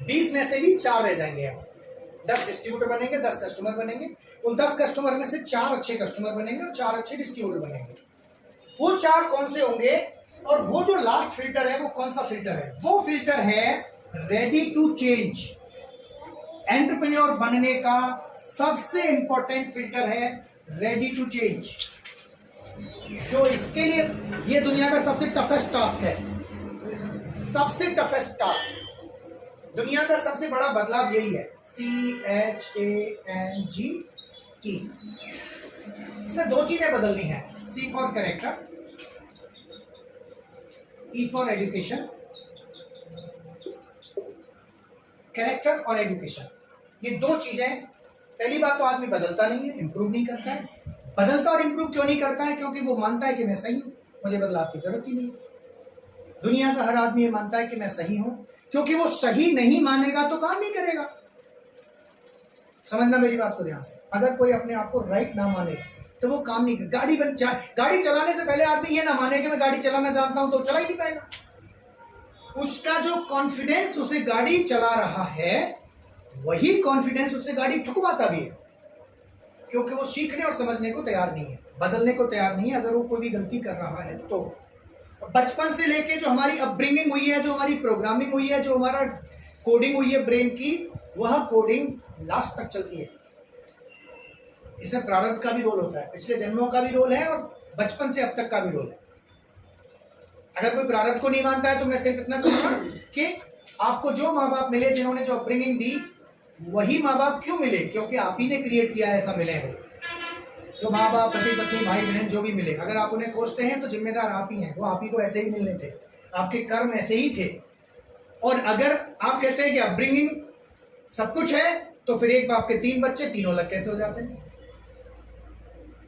20 में से भी 4 रह जाएंगे। अब 10 डिस्ट्रीब्यूटर बनेंगे, 10 कस्टमर बनेंगे। उन 10 कस्टमर में से 4 अच्छे कस्टमर बनेंगे और 4 अच्छे डिस्ट्रीब्यूटर बनेंगे। वो 4 कौन से होंगे? और वो जो लास्ट फिल्टर है वो कौन सा फिल्टर है? वो फिल्टर है रेडी टू चेंज। एंटरप्रेन्योर बनने का सबसे इंपॉर्टेंट फिल्टर है रेडी टू चेंज। जो इसके लिए ये दुनिया का सबसे टफेस्ट टास्क है, सबसे टफेस्ट टास्क। दुनिया का सबसे बड़ा बदलाव यही है, CHANGE। इसमें 2 चीजें बदलनी है, C for character, E for education. Character और एजुकेशन, ये 2 चीजें। पहली बात तो आदमी बदलता नहीं है, इंप्रूव नहीं करता है। बदलता और इंप्रूव क्यों नहीं करता है? क्योंकि वो मानता है कि मैं सही हूं, मुझे बदलाव की जरूरत ही नहीं है। दुनिया का हर आदमी ये मानता है कि मैं सही हूं, क्योंकि वो सही नहीं मानेगा तो काम नहीं करेगा। समझना मेरी बात को ध्यान से। अगर कोई अपने आप को राइट ना माने तो वो काम नहीं करेगा। गाड़ी चलाने से पहले आदमी ये ना माने कि मैं गाड़ी चलाना जानता हूं, तो चला ही नहीं पाएगा। उसका जो कॉन्फिडेंस उसे गाड़ी चला रहा है, वही कॉन्फिडेंस उससे गाड़ी ठुकवाता भी है, क्योंकि वो सीखने और समझने को तैयार नहीं है, बदलने को तैयार नहीं है। अगर वो कोई भी गलती कर रहा है तो बचपन से लेके जो हमारी अपब्रिंगिंग हुई है, जो हमारी प्रोग्रामिंग हुई है, जो हमारा कोडिंग हुई है ब्रेन की, वह कोडिंग लास्ट तक चलती है। इसमें प्रारब्ध का भी रोल होता है, पिछले जन्मों का भी रोल है और बचपन से अब तक का भी रोल है। अगर कोई प्रारब्ध को नहीं मानता है तो मैं सिर्फ इतना कहूंगा कि आपको जो माँ बाप मिले, जिन्होंने जो अपब्रिंगिंग दी, वही माँ बाप क्यों मिले? क्योंकि आप ही ने क्रिएट किया है, ऐसा मिले हैं। जो माँ बाप, पति पत्नी, भाई बहन जो भी मिले, अगर आप उन्हें कोसते हैं तो जिम्मेदार आप ही हैं। वो आप ही को ऐसे ही मिलने थे, आपके कर्म ऐसे ही थे। और अगर आप कहते हैं कि अपब्रिंगिंग सब कुछ है, तो फिर एक बाप के 3 बच्चे, तीनों अलग कैसे हो जाते हैं?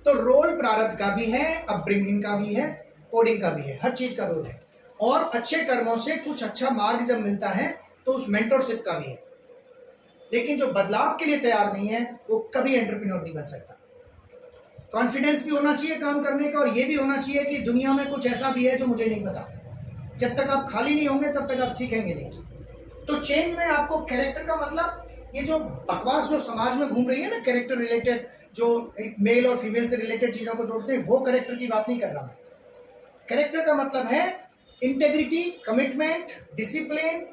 तो रोल प्रारब्ध का भी है, अपब्रिंगिंग का भी है, कोडिंग का भी है, हर चीज का रोल है। और अच्छे कर्मों से कुछ अच्छा मार्ग जब मिलता है तो उस मेंटरशिप का भी है। लेकिन जो बदलाव के लिए तैयार नहीं है वो कभी एंटरप्रेन्योर नहीं बन सकता। कॉन्फिडेंस भी होना चाहिए काम करने का, और ये भी होना चाहिए कि दुनिया में कुछ ऐसा भी है जो मुझे नहीं पता। जब तक आप खाली नहीं होंगे तब तक आप सीखेंगे नहीं। तो चेंज में आपको कैरेक्टर का मतलब, ये जो बकवास जो समाज में घूम रही है ना, कैरेक्टर रिलेटेड, जो एक मेल और फीमेल से रिलेटेड चीजों को जोड़ते हैं, वो कैरेक्टर की बात नहीं कर रहा मैं। कैरेक्टर का मतलब है इंटेग्रिटी, कमिटमेंट, डिसिप्लिन,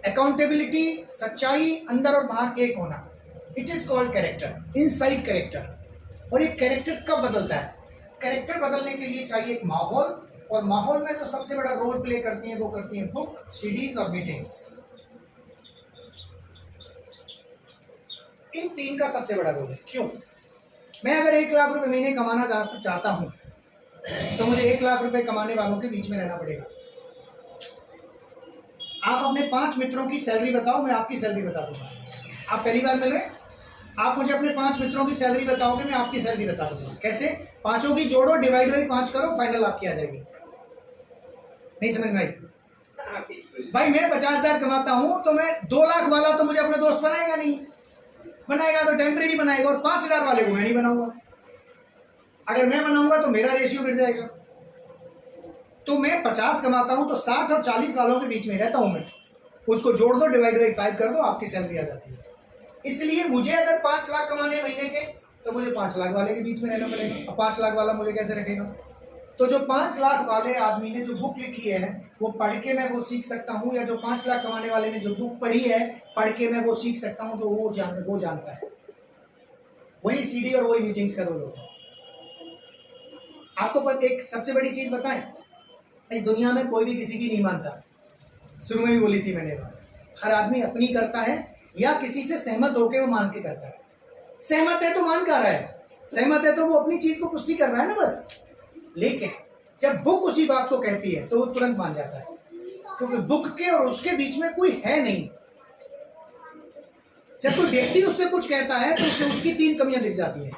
अकाउंटेबिलिटी, सच्चाई, अंदर और बाहर एक होना। It is called character, inside character. और ये कैरेक्टर कब बदलता है? कैरेक्टर बदलने के लिए चाहिए एक माहौल, और माहौल में जो सबसे बड़ा रोल प्ले करती है वो करती है बुक, सीडीज और मीटिंग्स। इन 3 का सबसे बड़ा रोल है। क्यों? मैं अगर 1 लाख रुपए महीने कमाना चाहता हूं तो मुझे 1 लाख रुपए कमाने वालों के बीच में रहना पड़ेगा। आप अपने 5 मित्रों की सैलरी बताओ, मैं आपकी सैलरी बता दूंगा। आप पहली बार मिल रहे हैं, आप मुझे अपने 5 मित्रों की सैलरी बताओगे, मैं आपकी सैलरी बता दूंगा। कैसे? 5 की जोड़ो, डिवाइड बाई 5 करो, फाइनल आपकी आ जाएगी। नहीं समझ में आई? भाई मैं 50,000 कमाता हूं तो मैं 2 लाख वाला तो मुझे अपने दोस्त बनाएगा नहीं, बनाएगा तो टेम्परेरी बनाएगा, और 5,000 वाले को मैं नहीं बनाऊंगा। अगर मैं बनाऊंगा तो मेरा रेशियो गिर जाएगा। तो मैं 50 कमाता हूं तो 60 और 40 वालों के बीच में रहता हूं मैं। उसको जोड़ दो, डिवाइड बाई 5 कर दो, आपकी सैलरी आ जाती है। इसलिए मुझे अगर 5 लाख कमाने महीने के, तो मुझे 5 लाख वाले के बीच में रहना पड़ेगा। अब 5 लाख वाला मुझे कैसे रखेगा? तो जो 5 लाख वाले आदमी ने जो बुक लिखी है वो पढ़ के मैं वो सीख सकता हूँ, या जो 5 लाख कमाने वाले ने जो बुक पढ़ी है पढ़ के मैं वो सीख सकता हूँ जो वो जानता है। वही सीडी और वही मीटिंग्स का रोल होता है। आपको एक सबसे बड़ी चीज बताएं, इस दुनिया में कोई भी किसी की नहीं मानता। शुरू में भी बोली थी मैंने बात, हर आदमी अपनी करता है या किसी से सहमत होकर वो मान के करता है। सहमत है तो मान कर रहा है, सहमत है तो वो अपनी चीज को पुष्टि कर रहा है ना, बस। लेकिन जब बुक उसी बात को कहती है तो वो तुरंत मान जाता है, क्योंकि बुक के और उसके बीच में कोई है नहीं। जब कोई व्यक्ति उससे कुछ कहता है तो उससे उसकी 3 कमियां दिख जाती हैं।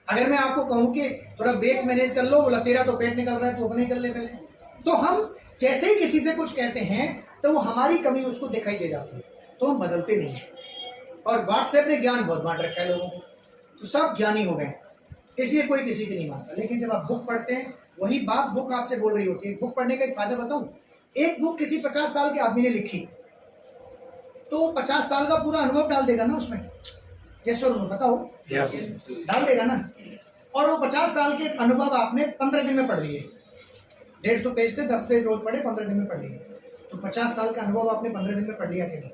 अगर मैं आपको कहूं कि थोड़ा वेट मैनेज कर लो, बोला तेरा तो पेट निकल रहा है, तो अपने कर ले पहले। तो हम जैसे ही किसी से कुछ कहते हैं तो वो हमारी कमी उसको दिखाई दे जाती है, तो हम बदलते नहीं हैं। और व्हाट्सएप ने ज्ञान बहुत बांट रखा है लोगों को, तो सब ज्ञानी हो गए, इसलिए कोई किसी की नहीं मानता। लेकिन जब आप बुक पढ़ते हैं, वही बात बुक आपसे बोल रही होती है। बुक पढ़ने का एक फायदा बताऊं, एक बुक किसी 50 साल के आदमी ने लिखी तो 50 साल का पूरा अनुभव डाल देगा ना उसमें, जैसे बताओ डाल देगा ना। और वो 50 साल के अनुभव आपने 15 दिन में पढ़ लिए, 150 पेज थे, 10 पेज रोज पढ़े, 15 दिन में पढ़ लिए। तो 50 साल का अनुभव आपने 15 दिन में पढ़ लिया कि नहीं?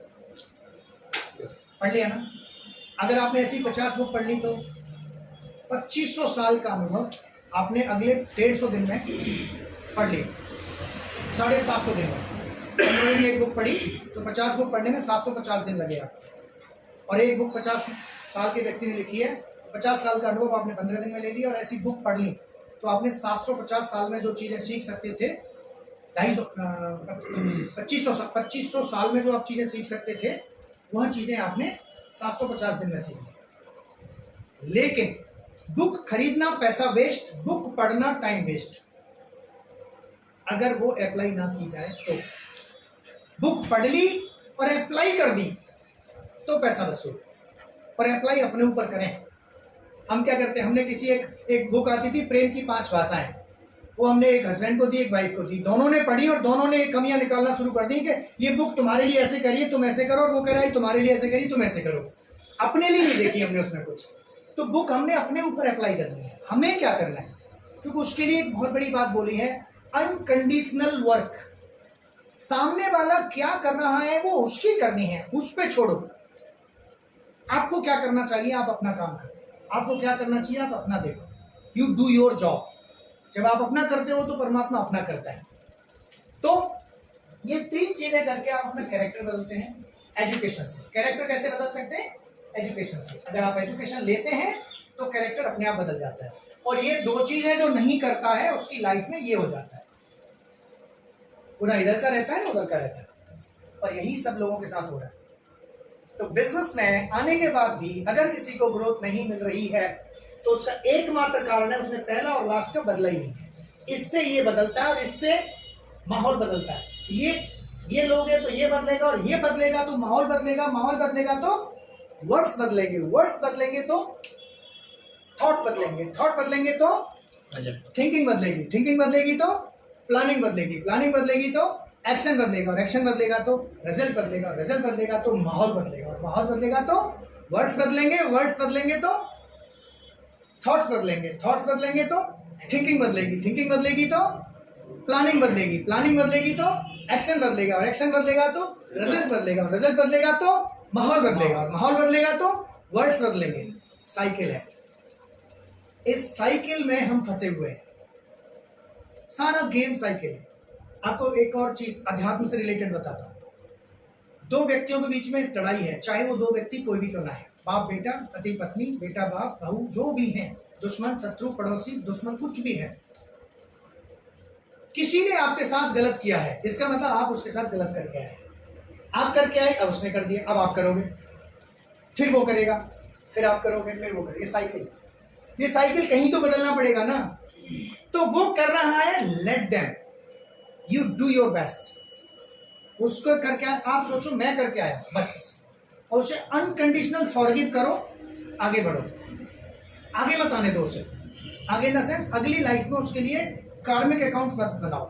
पढ़ लिया ना। अगर आपने ऐसी 50 बुक पढ़ ली तो 2500 साल का अनुभव आपने अगले 150 दिन में पढ़ लिया, 750 दिन में। 15 दिन में एक बुक पढ़ी तो 50 बुक पढ़ने में 750 दिन लगे आपको। और एक बुक 50 साल के व्यक्ति ने लिखी है, 50 साल का अनुभव आपने 15 दिन में ले लिया, और ऐसी बुक पढ़ ली तो आपने 750 साल में जो चीज़ें सीख सकते थे, 2500 साल में जो आप चीज़ें सीख सकते थे, वह चीज़ें आपने 750 दिन में सीख ली। लेकिन बुक खरीदना पैसा वेस्ट, बुक पढ़ना टाइम वेस्ट। अगर वो अप्लाई ना की जाए तो बुक पढ़ ली और अप्लाई कर दी तो पैसा वसूल, और अप्लाई अपने ऊपर करें। हम क्या करते हैं, हमने किसी एक बुक आती थी प्रेम की 5 भाषाएं, वो हमने एक हस्बैंड को दी, एक वाइफ को दी, दोनों ने पढ़ी और दोनों ने कमियां निकालना शुरू कर दी कि ये बुक तुम्हारे लिए ऐसे करिए तुम ऐसे करो, और वो कह रहा है तुम्हारे लिए ऐसे करिए तुम ऐसे करो। अपने लिए नहीं देखी हमने उसमें कुछ। तो बुक हमने अपने ऊपर अप्लाई करनी है। हमें क्या करना है, क्योंकि उसके लिए एक बहुत बड़ी बात बोली है, अनकंडीशनल वर्क। सामने वाला क्या कर रहा है वो उसकी करनी है, उस पर छोड़ो। आपको क्या करना चाहिए, आप अपना काम करो। आपको क्या करना चाहिए, आप अपना देखो। You do your job. जब आप अपना करते हो तो परमात्मा अपना करता है। तो ये 3 चीजें करके आप अपना कैरेक्टर बदलते हैं एजुकेशन से। कैरेक्टर कैसे बदल सकते हैं? एजुकेशन से। अगर आप एजुकेशन लेते हैं तो कैरेक्टर अपने आप बदल जाता है। और ये 2 चीजें जो नहीं करता है उसकी लाइफ में ये हो जाता है, पूरा इधर का रहता है ना उधर का रहता है। और यही सब लोगों के साथ हो रहा है। तो बिजनेस में आने के बाद भी अगर किसी को ग्रोथ नहीं मिल रही है तो उसका एकमात्र कारण है उसने पहला और लास्ट का बदला ही नहीं है। इससे ये बदलता है और इससे माहौल बदलता है। ये लोग हैं तो ये बदलेगा, और ये बदलेगा तो माहौल बदलेगा, माहौल बदलेगा तो वर्ड्स बदलेंगे, वर्ड्स बदलेंगे तो थॉट बदलेंगे, थॉट बदलेंगे तो थिंकिंग बदलेगी, थिंकिंग बदलेगी तो प्लानिंग बदलेगी, प्लानिंग बदलेगी तो एक्शन बदलेगा, और एक्शन बदलेगा तो रिजल्ट बदलेगा, और रिजल्ट बदलेगा तो माहौल बदलेगा, और माहौल बदलेगा तो वर्ड्स बदलेंगे, वर्ड्स बदलेंगे तो थॉट्स बदलेंगे, थॉट्स बदलेंगे तो थिंकिंग बदलेगी, थिंकिंग बदलेगी तो प्लानिंग बदलेगी, प्लानिंग बदलेगी तो एक्शन बदलेगा, और एक्शन बदलेगा तो रिजल्ट बदलेगा, और रिजल्ट बदलेगा तो माहौल बदलेगा, और माहौल बदलेगा तो वर्ड्स बदलेंगे। साइकिल है। इस साइकिल में हम फंसे हुए हैं। सारा गेम साइकिल है। आपको एक और चीज अध्यात्म से रिलेटेड बताता हूँ। 2 व्यक्तियों के बीच में लड़ाई है, चाहे वो 2 व्यक्ति कोई भी क्यों ना है, बाप बेटा, पति पत्नी, बेटा बाप, बहू, जो भी है, दुश्मन, शत्रु, पड़ोसी, दुश्मन, कुछ भी है। किसी ने आपके साथ गलत किया है, इसका मतलब आप उसके साथ गलत करके आए। आप करके आए, अब उसने कर दिया, अब आप करोगे, फिर वो करेगा, फिर आप करोगे, फिर वो करेगा। ये साइकिल, ये साइकिल कहीं तो बदलना पड़ेगा ना। तो वो कर रहा है, let them, you do your best. उसको करके आप सोचो मैं करके आया बस, और उसे अनकंडीशनल फॉरगिव करो, आगे बढ़ो, आगे मत आने दो उसे। आगे इन द सेंस अगली लाइफ में उसके लिए कार्मिक अकाउंट्स मत बनाओ।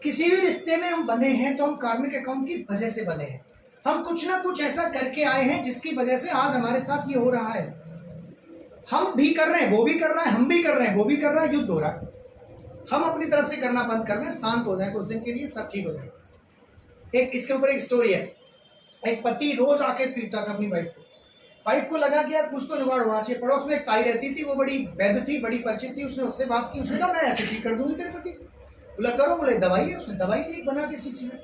किसी भी रिश्ते में हम बने हैं तो हम कार्मिक अकाउंट की वजह से बने हैं। हम कुछ ना कुछ ऐसा करके आए हैं जिसकी वजह से आज हमारे साथ ये हो रहा है। हम भी कर रहे हैं, वो भी कर रहा है, हम भी कर रहे हैं, वो भी कर रहा है, युद्ध हो रहा है। हम अपनी तरफ से करना बंद कर दें, शांत हो जाए कुछ दिन के लिए, सब ठीक हो जाएगा। एक इसके ऊपर एक स्टोरी है। एक पति रोज आके पीटता था अपनी वाइफ को लगा कि यार कुछ तो जुगाड़ होना चाहिए। पड़ोस में एक ताई रहती थी, वो बड़ी वैद्य थी, बड़ी परिचित थी। उसने उससे बात की, उसने कहा मैं ऐसे ठीक कर दूंगी तेरे पति। बोला करो, बोले दवाई है। उसने दवाई दी बना के शीशी में।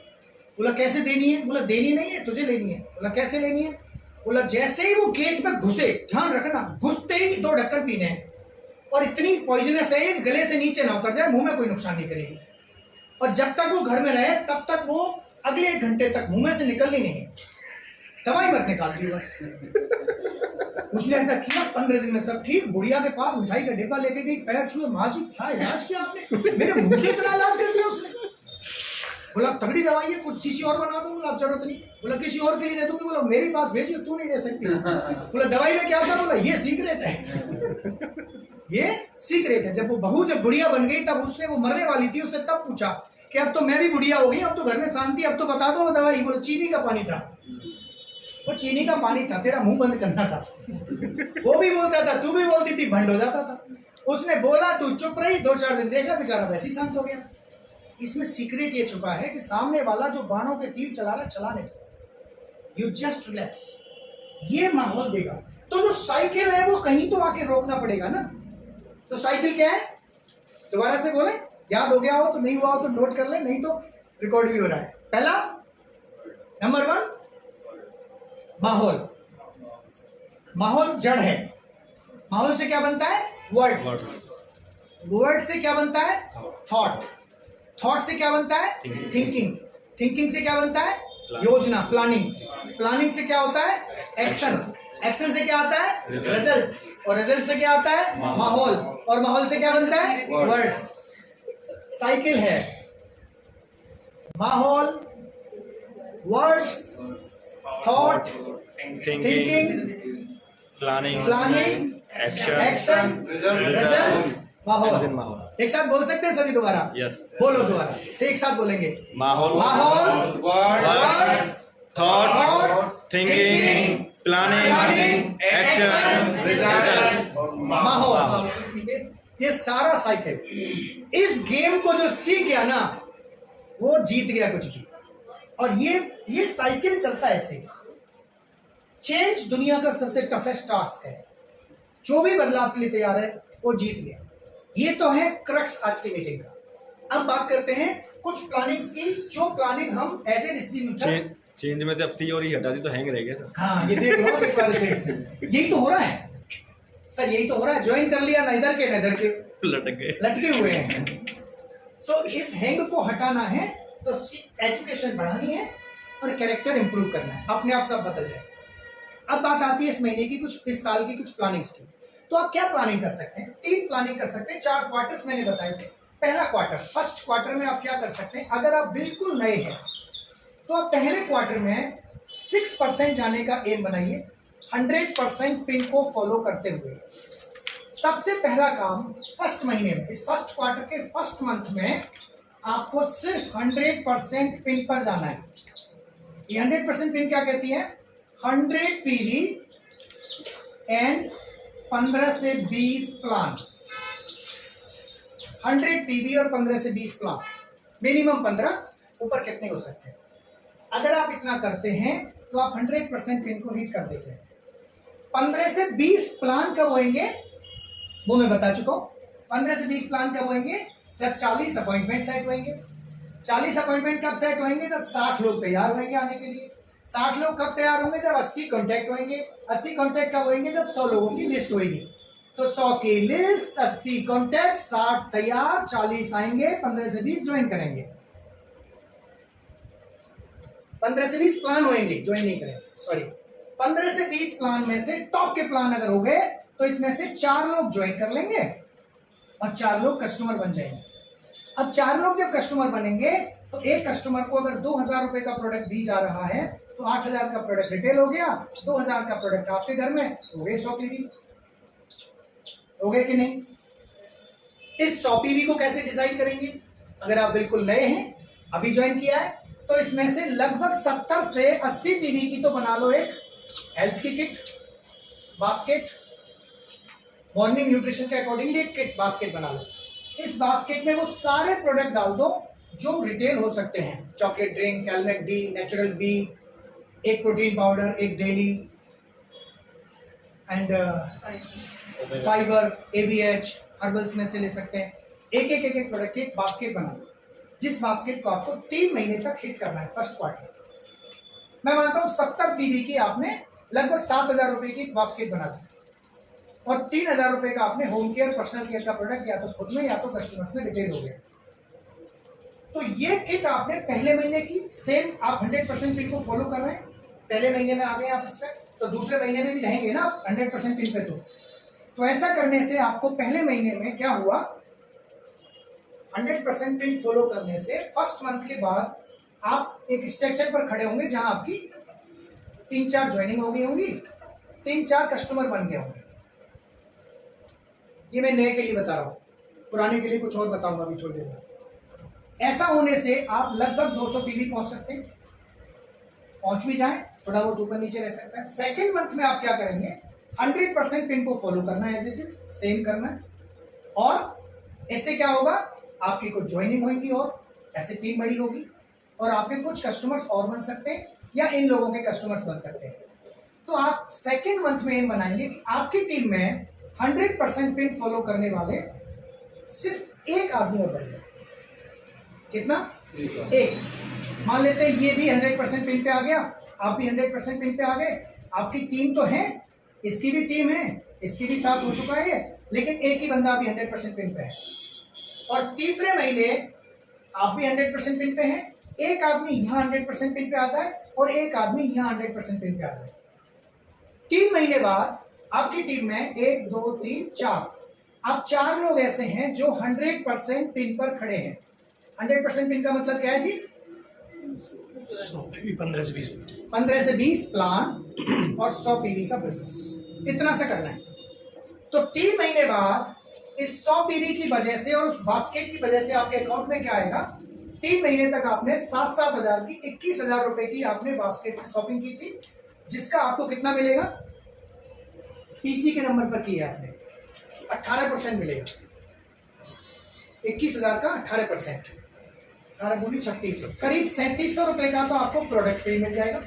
बोला कैसे देनी है? बोला देनी नहीं है, तुझे लेनी है। बोला कैसे लेनी है? बोला जैसे ही वो गेट में घुसे, ध्यान रखना, घुसते ही 2 ढक्कन पीने हैं, और इतनी पॉइजनस है गले से नीचे ना उतर जाए, मुंह में कोई नुकसान नहीं करेगी। और जब तक वो घर में रहे तब तक वो अगले 1 घंटे तक मुंह में से निकलनी नहीं है। दवाई मत निकाल दी बस। उसने ऐसा किया, 15 दिन में सब ठीक। बुढ़िया के पास मिठाई का डिब्बा लेके गई, पैर छुए, माँ जी क्या इलाज किया आपने? मेरे मुंह से इतना इलाज कर दिया उसने। बोला तगड़ी दवाई है, कुछ शीशी और बना दूं? बोला अब जरूरत नहीं। बोला किसी और के लिए दे दूंगी? बोला मेरे पास भेजिए, तू नहीं दे सकती। बोला दवाई में क्या था? बोला ये सीक्रेट है। ये सीक्रेट है। जब वो बहू जब बुढ़िया बन गई तब उसने, वो मरने वाली थी, उससे तब पूछा कि अब तो मैं भी बुढ़िया हो गई, अब तो घर में शांति, अब तो बता दो वो दवाई। बोला चीनी का पानी था। वो चीनी का पानी था, तेरा मुंह बंद करना था। वो भी बोलता था, तू भी बोलती थी, भंड हो जाता था। उसने बोला, तू चुप रही, 2-4 दिन देखा, बेचारा वैसे ही शांत हो गया। इसमें सीक्रेट ये छुपा है कि सामने वाला जो बाणों के तीर चला रहा, चलाने, यू जस्ट रिलैक्स, ये माहौल देगा। तो जो साइकिल है वो कहीं तो आके रोकना पड़ेगा ना। तो साइकिल क्या है? दोबारा से बोले, याद हो गया हो तो, नहीं हुआ हो तो नोट कर ले, नहीं तो रिकॉर्ड भी हो रहा है। पहला, नंबर 1, माहौल। माहौल जड़ है। माहौल से क्या बनता है? वर्ड्स। वर्ड से क्या बनता है? थॉट। थॉट से क्या बनता है? थिंकिंग। थिंकिंग से क्या बनता है? योजना, प्लानिंग। प्लानिंग से क्या होता है? एक्शन। एक्शन से क्या आता है? रिजल्ट। और रिजल्ट से क्या आता है? माहौल। और माहौल से क्या बनता है? वर्ड्स। साइकिल है, माहौल, words, thought, thinking, planning, action, result, माहौल। एक साथ बोल सकते हैं सभी? दोबारा बोलो, दोबारा से एक साथ बोलेंगे। माहौल, words, thought, thinking, planning, action, result, माहौल। ये सारा साइकिल। इस गेम को जो सीख गया ना, वो जीत गया कुछ भी। और ये साइकिल चलता है ऐसे। चेंज दुनिया का सबसे टफेस्ट टास्क है। जो भी बदलाव के लिए तैयार है वो जीत गया। ये तो है क्रक्स आज की मीटिंग का। अब बात करते हैं कुछ प्लानिंग्स की, जो प्लानिंग हम एज ए डिस्ट्रीब्यूटर, चेंज में जब थी और ये हटा दी तो हैंग रह गया था। हाँ, ये देख लो एक बार से। यही तो हो रहा है सर, यही तो हो रहा है। ज्वाइन कर लिया, ना इधर के ना इधर के, लटके हुए हैं। सो इस हैंग को हटाना है, तो एजुकेशन बढ़ानी है और कैरेक्टर इंप्रूव करना है, अपने आप सब बदल जाए। अब बात आती है इस महीने की, कुछ इस साल की कुछ प्लानिंग्स की। तो आप क्या प्लानिंग कर सकते हैं? 3 प्लानिंग कर सकते हैं। 4 क्वार्टर्स मैंने बताए थे। पहला क्वार्टर, फर्स्ट क्वार्टर में आप क्या कर सकते हैं? अगर आप बिल्कुल नए हैं तो आप पहले क्वार्टर में 6% जाने का एम बनाइए, 100% पिन को फॉलो करते हुए। सबसे पहला काम फर्स्ट महीने में, इस फर्स्ट क्वार्टर के फर्स्ट मंथ में आपको सिर्फ 100% पिन पर जाना है। ये 100% पिन क्या कहती है? 100 पीवी एंड 15 से 20 प्लान। 100 पीवी और 15 से 20 प्लान, मिनिमम 15, ऊपर कितने हो सकते हैं। अगर आप इतना करते हैं तो आप 100% पिन को हिट कर देते हैं। 15 से 20 प्लान कब होंगे वो मैं बता चुका हूं। 15 से 20 प्लान कब होंगे? जब 40 अपॉइंटमेंट सेट होंगे। 40 अपॉइंटमेंट कब सेट होंगे? जब 60 लोग तैयार होंगे आने के लिए। 60 लोग कब तैयार होंगे? जब 80 कॉन्टैक्ट होंगे। 80 कॉन्टैक्ट कब होंगे? जब 100 लोगों की लिस्ट होगी। तो 100 की लिस्ट, 80 कॉन्टैक्ट, 60 तैयार, 40 आएंगे, 15 से 20 ज्वाइन करेंगे। 15 से 20 प्लान होंगे, ज्वाइन नहीं करेंगे, सॉरी। 15 से 20 प्लान में से टॉप के प्लान अगर हो गए तो इसमें से 4 लोग ज्वाइन कर लेंगे और 4 लोग कस्टमर बन जाएंगे। अब 4 लोग जब कस्टमर बनेंगे तो एक कस्टमर को अगर 2000 रुपए का प्रोडक्ट दी जा रहा है तो 8000 का प्रोडक्ट रिटेल हो गया, 2000 का प्रोडक्ट आपके घर में हो गए 100 पीवी। हो गए कि नहीं? इस 100 पीवी को कैसे डिजाइन करेंगे? अगर आप बिल्कुल नए हैं, अभी ज्वाइन किया है, तो इसमें से लगभग 70 से 80 पीवी की तो बना लो एक हेल्थ की किट, बास्केट, मॉर्निंग न्यूट्रिशन के अकॉर्डिंगली एक किट बास्केट बना लो। इस बास्केट में वो सारे प्रोडक्ट डाल दो जो रिटेल हो सकते हैं। चॉकलेट ड्रिंक, कैलमेक डी, नेचुरल बी, एक प्रोटीन पाउडर, एक daily and fibre, ABH, herbals में से ले सकते हैं। एक प्रोडक्ट की एक बास्केट बना लो, जिस बास्केट को आपको 3 महीने तक हिट करना है फर्स्ट क्वार्टर। मैं मानता हूं 70 पीवी की आपने लगभग 7000 रुपए की बास्केट बना दी और 3000 रुपए का आपने होम केयर, पर्सनल केयर का प्रोडक्ट या तो खुद में या तो कस्टमर्स में रिटेल हो गया। तो ये किट आपने पहले महीने की सेम, आप 100% पिन को फॉलो कर रहे हैं, पहले महीने में आ गए आप इस पर, तो दूसरे महीने में भी रहेंगे ना 100% पिन पे। तो ऐसा करने से आपको पहले महीने में क्या हुआ, 100% पिन फॉलो करने से फर्स्ट मंथ के बाद आप एक स्ट्रक्चर पर खड़े होंगे जहां आपकी 3-4 ज्वाइनिंग हो गई होंगी, 3-4 कस्टमर बन गए होंगे। ये मैं नए के लिए बता रहा हूँ, पुराने के लिए कुछ और बताऊंगा अभी थोड़ी देर में। ऐसा होने से आप लगभग 200 पीवी पहुंच सकते हैं, पहुंच भी जाए, थोड़ा बहुत ऊपर नीचे रह सकता है। सेकेंड मंथ में आप क्या करेंगे, 100% पिन को फॉलो करना है, एज इट इज सेम करना है, और इससे क्या होगा, आपकी कुछ ज्वाइनिंग होगी और ऐसे टीम बड़ी होगी और आपके कुछ कस्टमर्स और बन सकते हैं या इन लोगों के कस्टमर्स बन सकते हैं। तो आप सेकेंड मंथ में एम बनाएंगे कि आपकी टीम में 100% पिन फॉलो करने वाले सिर्फ एक आदमी और बढ़ जाए। कितना? एक। मान लेते हैं ये भी 100% पिन पे आ गया, आप भी 100% पिन पे आ गए, आपकी टीम तो है, इसकी भी टीम है, इसकी भी साथ हो चुका है ये, लेकिन एक ही बंदा अभी 100% पिन पे है। और तीसरे महीने आप भी 100% पिन पे हैं, एक आदमी यहाँ 100% पिन पे आ जाए और एक आदमी यहाँ 100% पिन पे आ जाए। 3 महीने बाद आपकी टीम में 1 2 3 4 आप 4 लोग ऐसे हैं जो 100% पिन पर खड़े हैं। 100% पिन का मतलब क्या है जी? 15 से 20 प्लान और 100 पीवी का बिजनेस, इतना से करना है। तो 3 महीने बाद इस 100 पीवी की वजह से और उस बास्केट की वजह से आपके अकाउंट में क्या आएगा, 3 महीने तक आपने 7-7 हजार की 21,000 रुपए की आपने बास्केट से शॉपिंग की थी, जिसका आपको कितना मिलेगा, पीसी के नंबर पर किया आपने 18% मिलेगा। 21,000 का 18%, 18 दूनी 36, करीब 3700 रुपए का तो आपको प्रोडक्ट फ्री मिल जाएगा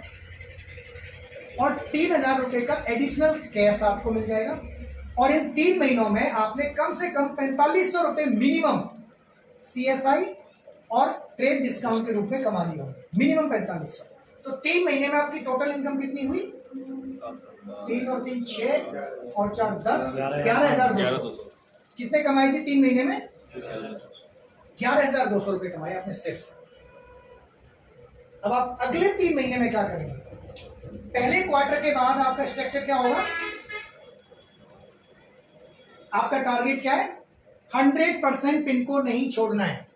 और 3,000 रुपए का एडिशनल कैश आपको मिल जाएगा। और इन 3 महीनों में आपने कम से कम 4500 रुपए मिनिमम CSI और ट्रेड डिस्काउंट के रूप में कमा लिए होंगे, मिनिमम 4500। तो 3 महीने में आपकी टोटल इनकम कितनी हुई, 3 और 3 6 और 4 10, 11,200। कितने कमाए जी 3 महीने में? 11,200 रुपए कमाए आपने सिर्फ। अब आप अगले 3 महीने में क्या करेंगे? पहले क्वार्टर के बाद आपका स्ट्रक्चर क्या होगा, आपका टारगेट क्या है, 100% पिन को नहीं छोड़ना है।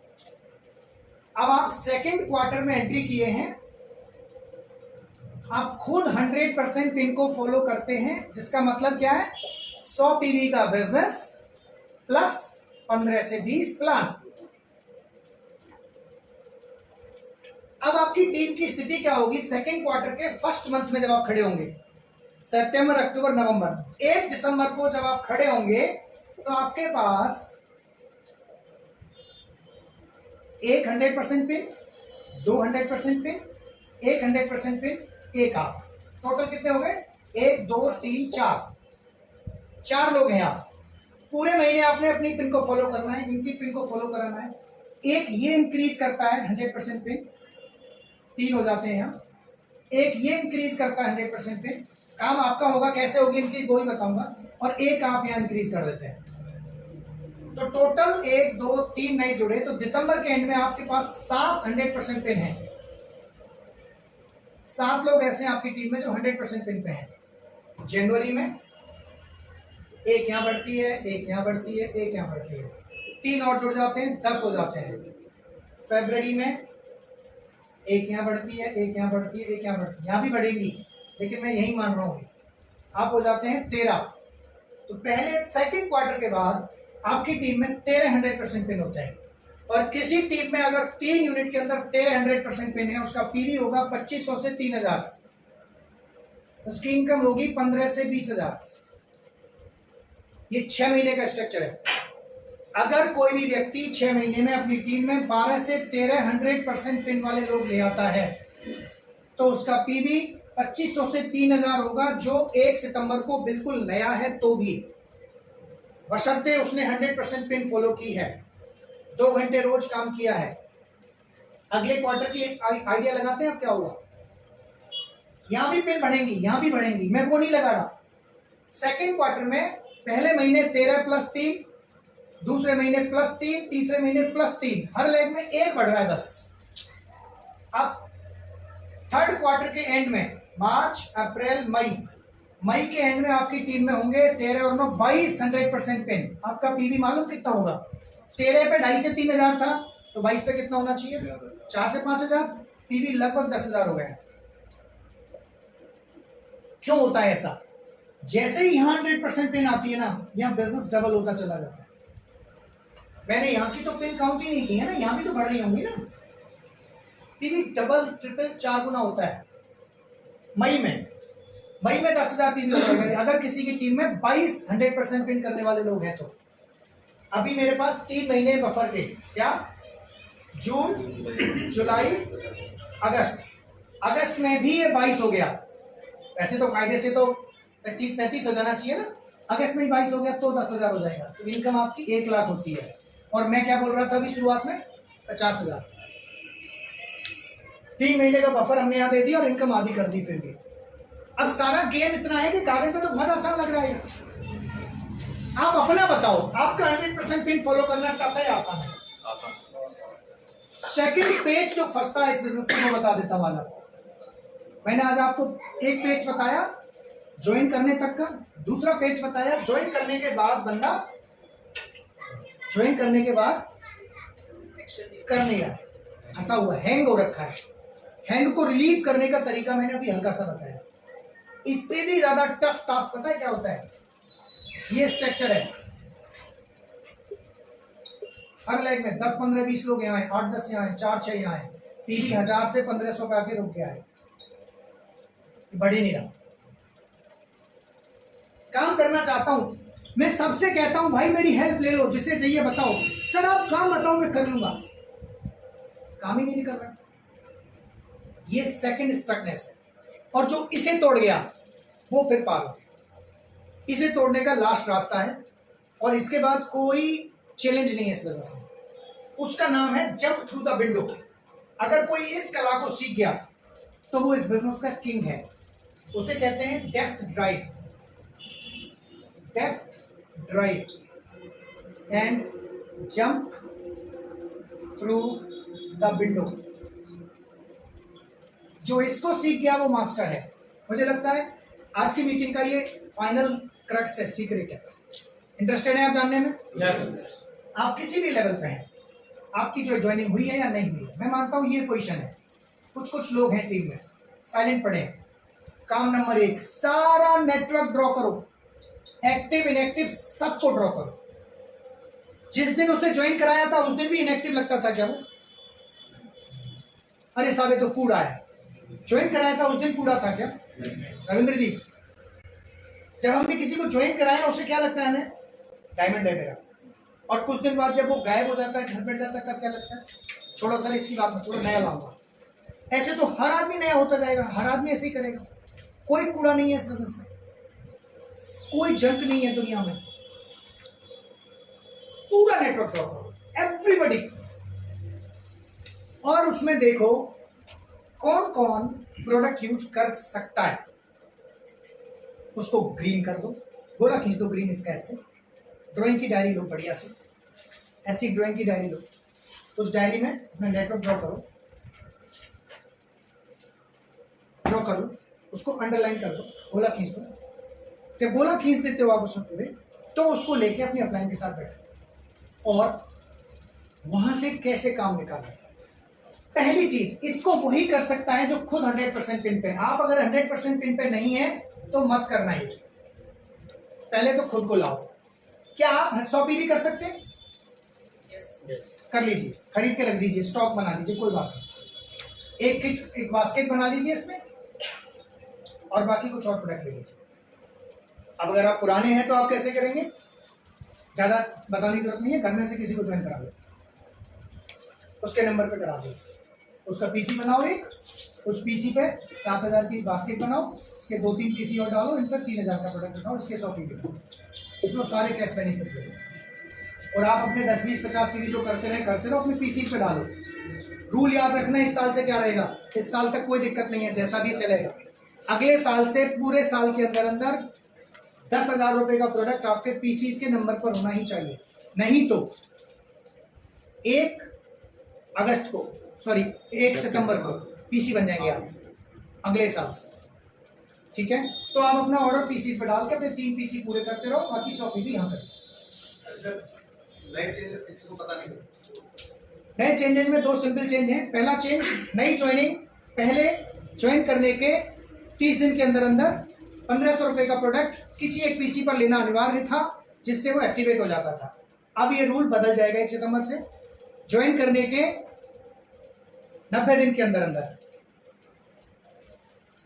अब आप सेकेंड क्वार्टर में एंट्री किए हैं, आप खुद 100% पिन को फॉलो करते हैं, जिसका मतलब क्या है, 100 पीवी का बिजनेस प्लस 15 से 20 प्लान। अब आपकी टीम की स्थिति क्या होगी, सेकेंड क्वार्टर के फर्स्ट मंथ में जब आप खड़े होंगे, सितंबर अक्टूबर नवंबर, 1 दिसंबर को जब आप खड़े होंगे तो आपके पास एक 100% पिन, 2 100% पिन, एक 100% पिन, एक आप, टोटल कितने हो गए, 1 2 3 4 लोग हैं आप। पूरे महीने आपने अपनी पिन को फॉलो करना है, इनकी पिन को फॉलो कराना है। एक ये इंक्रीज करता है 100% पिन, 3 हो जाते हैं यहाँ। एक ये इंक्रीज करता है 100% पिन, काम आपका होगा, कैसे होगी इंक्रीज वो ही बताऊंगा, और एक आप यहाँ इंक्रीज कर देते हैं। तो टोटल 1 2 3 नहीं जुड़े, तो दिसंबर के एंड में आपके पास 7 100% पिन है। 7 लोग ऐसे हैं आपकी टीम में जो 100% पिन पे हैं। जनवरी में एक यहाँ बढ़ती है, एक यहाँ बढ़ती है, एक यहाँ बढ़ती है, 3 और जुड़ जाते हैं, 10 हो जाते हैं। फरवरी में एक यहाँ बढ़ती है, एक यहाँ बढ़ती है, एक यहाँ बढ़ती है, यहाँ भी बढ़ेगी, लेकिन मैं यही मान रहा हूँ, आप हो जाते हैं 13। तो पहले सेकंड क्वार्टर के बाद आपकी टीम में 13 100% पिन होते हैं, और किसी टीम में अगर 3 यूनिट के अंदर 13 100% पिन है, उसका पीवी होगा 2500 से 3000, उसकी इनकम होगी 15 से 20,000। ये 6 महीने का स्ट्रक्चर है। अगर कोई भी व्यक्ति 6 महीने में अपनी टीम में 12 से 13 100% पिन वाले लोग ले आता है, तो उसका पीवी 2500 से 3000 होगा, जो 1 सितंबर को बिल्कुल नया है, तो भी बशर्ते उसने 100% पिन फॉलो की है, 2 घंटे रोज काम किया है। अगले क्वार्टर की आइडिया लगाते हैं आप, क्या होगा, यहां भी पिन बढ़ेंगी, यहां भी बढ़ेंगी, मैं वो नहीं लगा रहा। सेकेंड क्वार्टर में पहले महीने 13 + 3, दूसरे महीने +3, तीसरे महीने +3, हर लेग में 1 बढ़ रहा है बस। अब थर्ड क्वार्टर के एंड में, मार्च अप्रैल मई के एंड में आपकी टीम में होंगे 13 और 9 22 100% पिन। आपका पीवी मालूम कितना होगा? 13 पे 2.5 से 3 हजार था, तो 22 पे कितना होना चाहिए? 4 से 5 हजार। पीवी लगभग 10 हजार हो गया। क्यों होता है ऐसा? जैसे ही यहाँ 100% पिन आती है ना, यहाँ बिजनेस डबल होता चला जाता है। मैंने यहाँ की तो पिन काउंट ही नहीं की है ना, यहाँ भी तो बढ़ रही होंगी ना। पीवी डबल ट्रिपल 4 गुना होता है। मई में 10,000 पीवी हो गए अगर किसी की टीम में 22 100% पिन करने वाले लोग हैं तो। अभी मेरे पास 3 महीने बफर के, क्या? जून, जुलाई, अगस्त में भी ये 22 हो गया। वैसे तो कायदे से तो 33 हो जाना चाहिए ना, अगस्त में ही 22 हो गया तो 10,000 हो जाएगा। तो इनकम आपकी 1 लाख होती है। और मैं क्या बोल रहा था अभी शुरुआत में? 50,000। 3 महीने का बफर हमने यहाँ दे दिया और इनकम आधी कर दी। फिर भी अब सारा गेम इतना है कि कागज में तो बहुत आसान लग रहा है। आप अपना बताओ, आपका 100% पिन फॉलो करना टफ है आसान है? सेकंड पेज जो फंसता है इस बिजनेस में, मैं बता देता हूं वाला। मैंने आज आपको एक पेज बताया ज्वाइन करने तक का, दूसरा पेज बताया ज्वाइन करने के बाद बंदा ज्वाइन करने के बाद कर नहीं रहा है, फंसा हुआ, हैंग हो रखा है। हैंग को रिलीज करने का तरीका मैंने अभी हल्का सा बताया। इससे भी ज्यादा टफ टास्क पता है क्या होता है? ये स्ट्रक्चर है। हर लाइक में 10 15 20 लोग यहाँ हैं, 8 10 यहाँ हैं, 4 6 यहाँ हैं। पीवी 1000 से 1500 पे आके रुक गया है, बढ़ ही नहीं रहा। काम करना चाहता हूं, मैं सबसे कहता हूं भाई मेरी हेल्प ले लो, जिसे चाहिए बताओ। सर आप काम बताओ मैं कर लूंगा, काम ही नहीं कर रहा। ये सेकंड स्टकनेस है। और जो इसे तोड़ गया वो फिर पार हो गया। इसे तोड़ने का लास्ट रास्ता है और इसके बाद कोई चैलेंज नहीं है इस बिजनेस में। उसका नाम है जंप थ्रू द विंडो। अगर कोई इस कला को सीख गया तो वो इस बिजनेस का किंग है। उसे कहते हैं depth drive and jump through the window. जो इसको सीख गया वो मास्टर है। मुझे लगता है आज की मीटिंग का ये फाइनल क्रक्स है, सीक्रेट है। इंटरेस्टेड है आप जानने में? Yes. आप किसी भी लेवल पे हैं, आपकी जो ज्वाइनिंग हुई है या नहीं हुई है, मैं मानता हूं ये पोजीशन है। कुछ लोग हैं टीम में साइलेंट पड़े हैं। काम नंबर 1, सारा नेटवर्क ड्रॉ करो, एक्टिव इनएक्टिव सबको ड्रॉ करो। जिस दिन उसे ज्वाइन कराया था उस दिन भी इनएक्टिव लगता था क्या वो? अरे साहब ये तो कूड़ा है। ज्वाइन कराया था उस दिन कूड़ा था क्या रविंद्र जी? जब हमने किसी को ज्वाइन कराया उसे क्या लगता है हमें? डायमंड है मेरा। और कुछ दिन बाद जब वो गायब हो जाता है, घर बैठ जाता है, तब क्या लगता है? छोड़ो सर इसकी बात में, थोड़ा नया लाऊंगा। ऐसे तो हर आदमी नया होता जाएगा, हर आदमी ऐसे ही करेगा। कोई कूड़ा नहीं है इस बिजनेस में, कोई जंक नहीं है दुनिया में। पूरा नेटवर्क ड्रॉ करो, एवरीबॉडी। और उसमें देखो कौन कौन प्रोडक्ट यूज कर सकता है, उसको ग्रीन कर दो। बोला खींच दो ग्रीन इसका ऐसे। ड्राइंग की डायरी लो बढ़िया से, ऐसी ड्राइंग की डायरी लो। उस डायरी में अपना नेटवर्क ड्रॉ कर लो, उसको अंडरलाइन कर दो, गोला खींच दो। जब गोला खींच देते हो आप उसमें पूरे, तो उसको लेके अपनी अपलाइन के साथ बैठो और वहां से कैसे काम निकालना है। पहली चीज, इसको वही कर सकता है जो खुद 100% पिन पे। आप अगर 100% पिन पे नहीं है तो मत करना ही। पहले तो खुद को लाओ। क्या आप 100 पीवी कर सकते हैं? कर लीजिए, खरीद के रख दीजिए, स्टॉक बना लीजिए, कोई बात नहीं। एक बास्केट बना लीजिए इसमें और बाकी कुछ और प्रोडक्ट ले लीजिए। अब अगर आप पुराने हैं तो आप कैसे करेंगे? ज्यादा बताने की जरूरत नहीं है, घर में से किसी को ज्वाइन करा लो, उसके नंबर पे करा दो। उसका पीसी बनाओ एक, उस पीसी पे 7,000 की बास्केट बनाओ, इसके 2-3 पीसी और डालो, इन पर 3,000 का प्रोडक्ट बनाओ, इसके 100 पीवी बनाओ। इसमें सारे कैश बेनिफिट ले लो। और आप अपने 10 20 50 पीवी जो करते रहो अपने पीसी पे डालो। रूल याद रखना, इस साल से क्या रहेगा, इस साल तक कोई दिक्कत नहीं है, जैसा भी चलेगा। अगले साल से पूरे साल के अंदर 10,000 रुपए का प्रोडक्ट आपके पीसी के नंबर पर होना ही चाहिए। नहीं तो 1 सितंबर को पीसी बन जाएंगे आप। अगले साल से। ठीक है, तो आप अपना ऑर्डर पीसीस पे डाल के अपने 3 पीसी पूरे करते रहो, बाकी 100 पीवी यहाँ करें। नए चेंजेस किसी को पता नहीं। नए चेंजेस में 2 सिंपल चेंज हैं। पहला चेंज, नई ज्वाइनिंग पहले ज्वाइन करने के 30 दिन के अंदर अंदर 1500 रुपये का प्रोडक्ट किसी एक पीसी पर लेना अनिवार्य था, जिससे वो एक्टिवेट हो जाता था। अब ये रूल बदल जाएगा 1 सितंबर से। ज्वाइन करने के 90 दिन के अंदर अंदर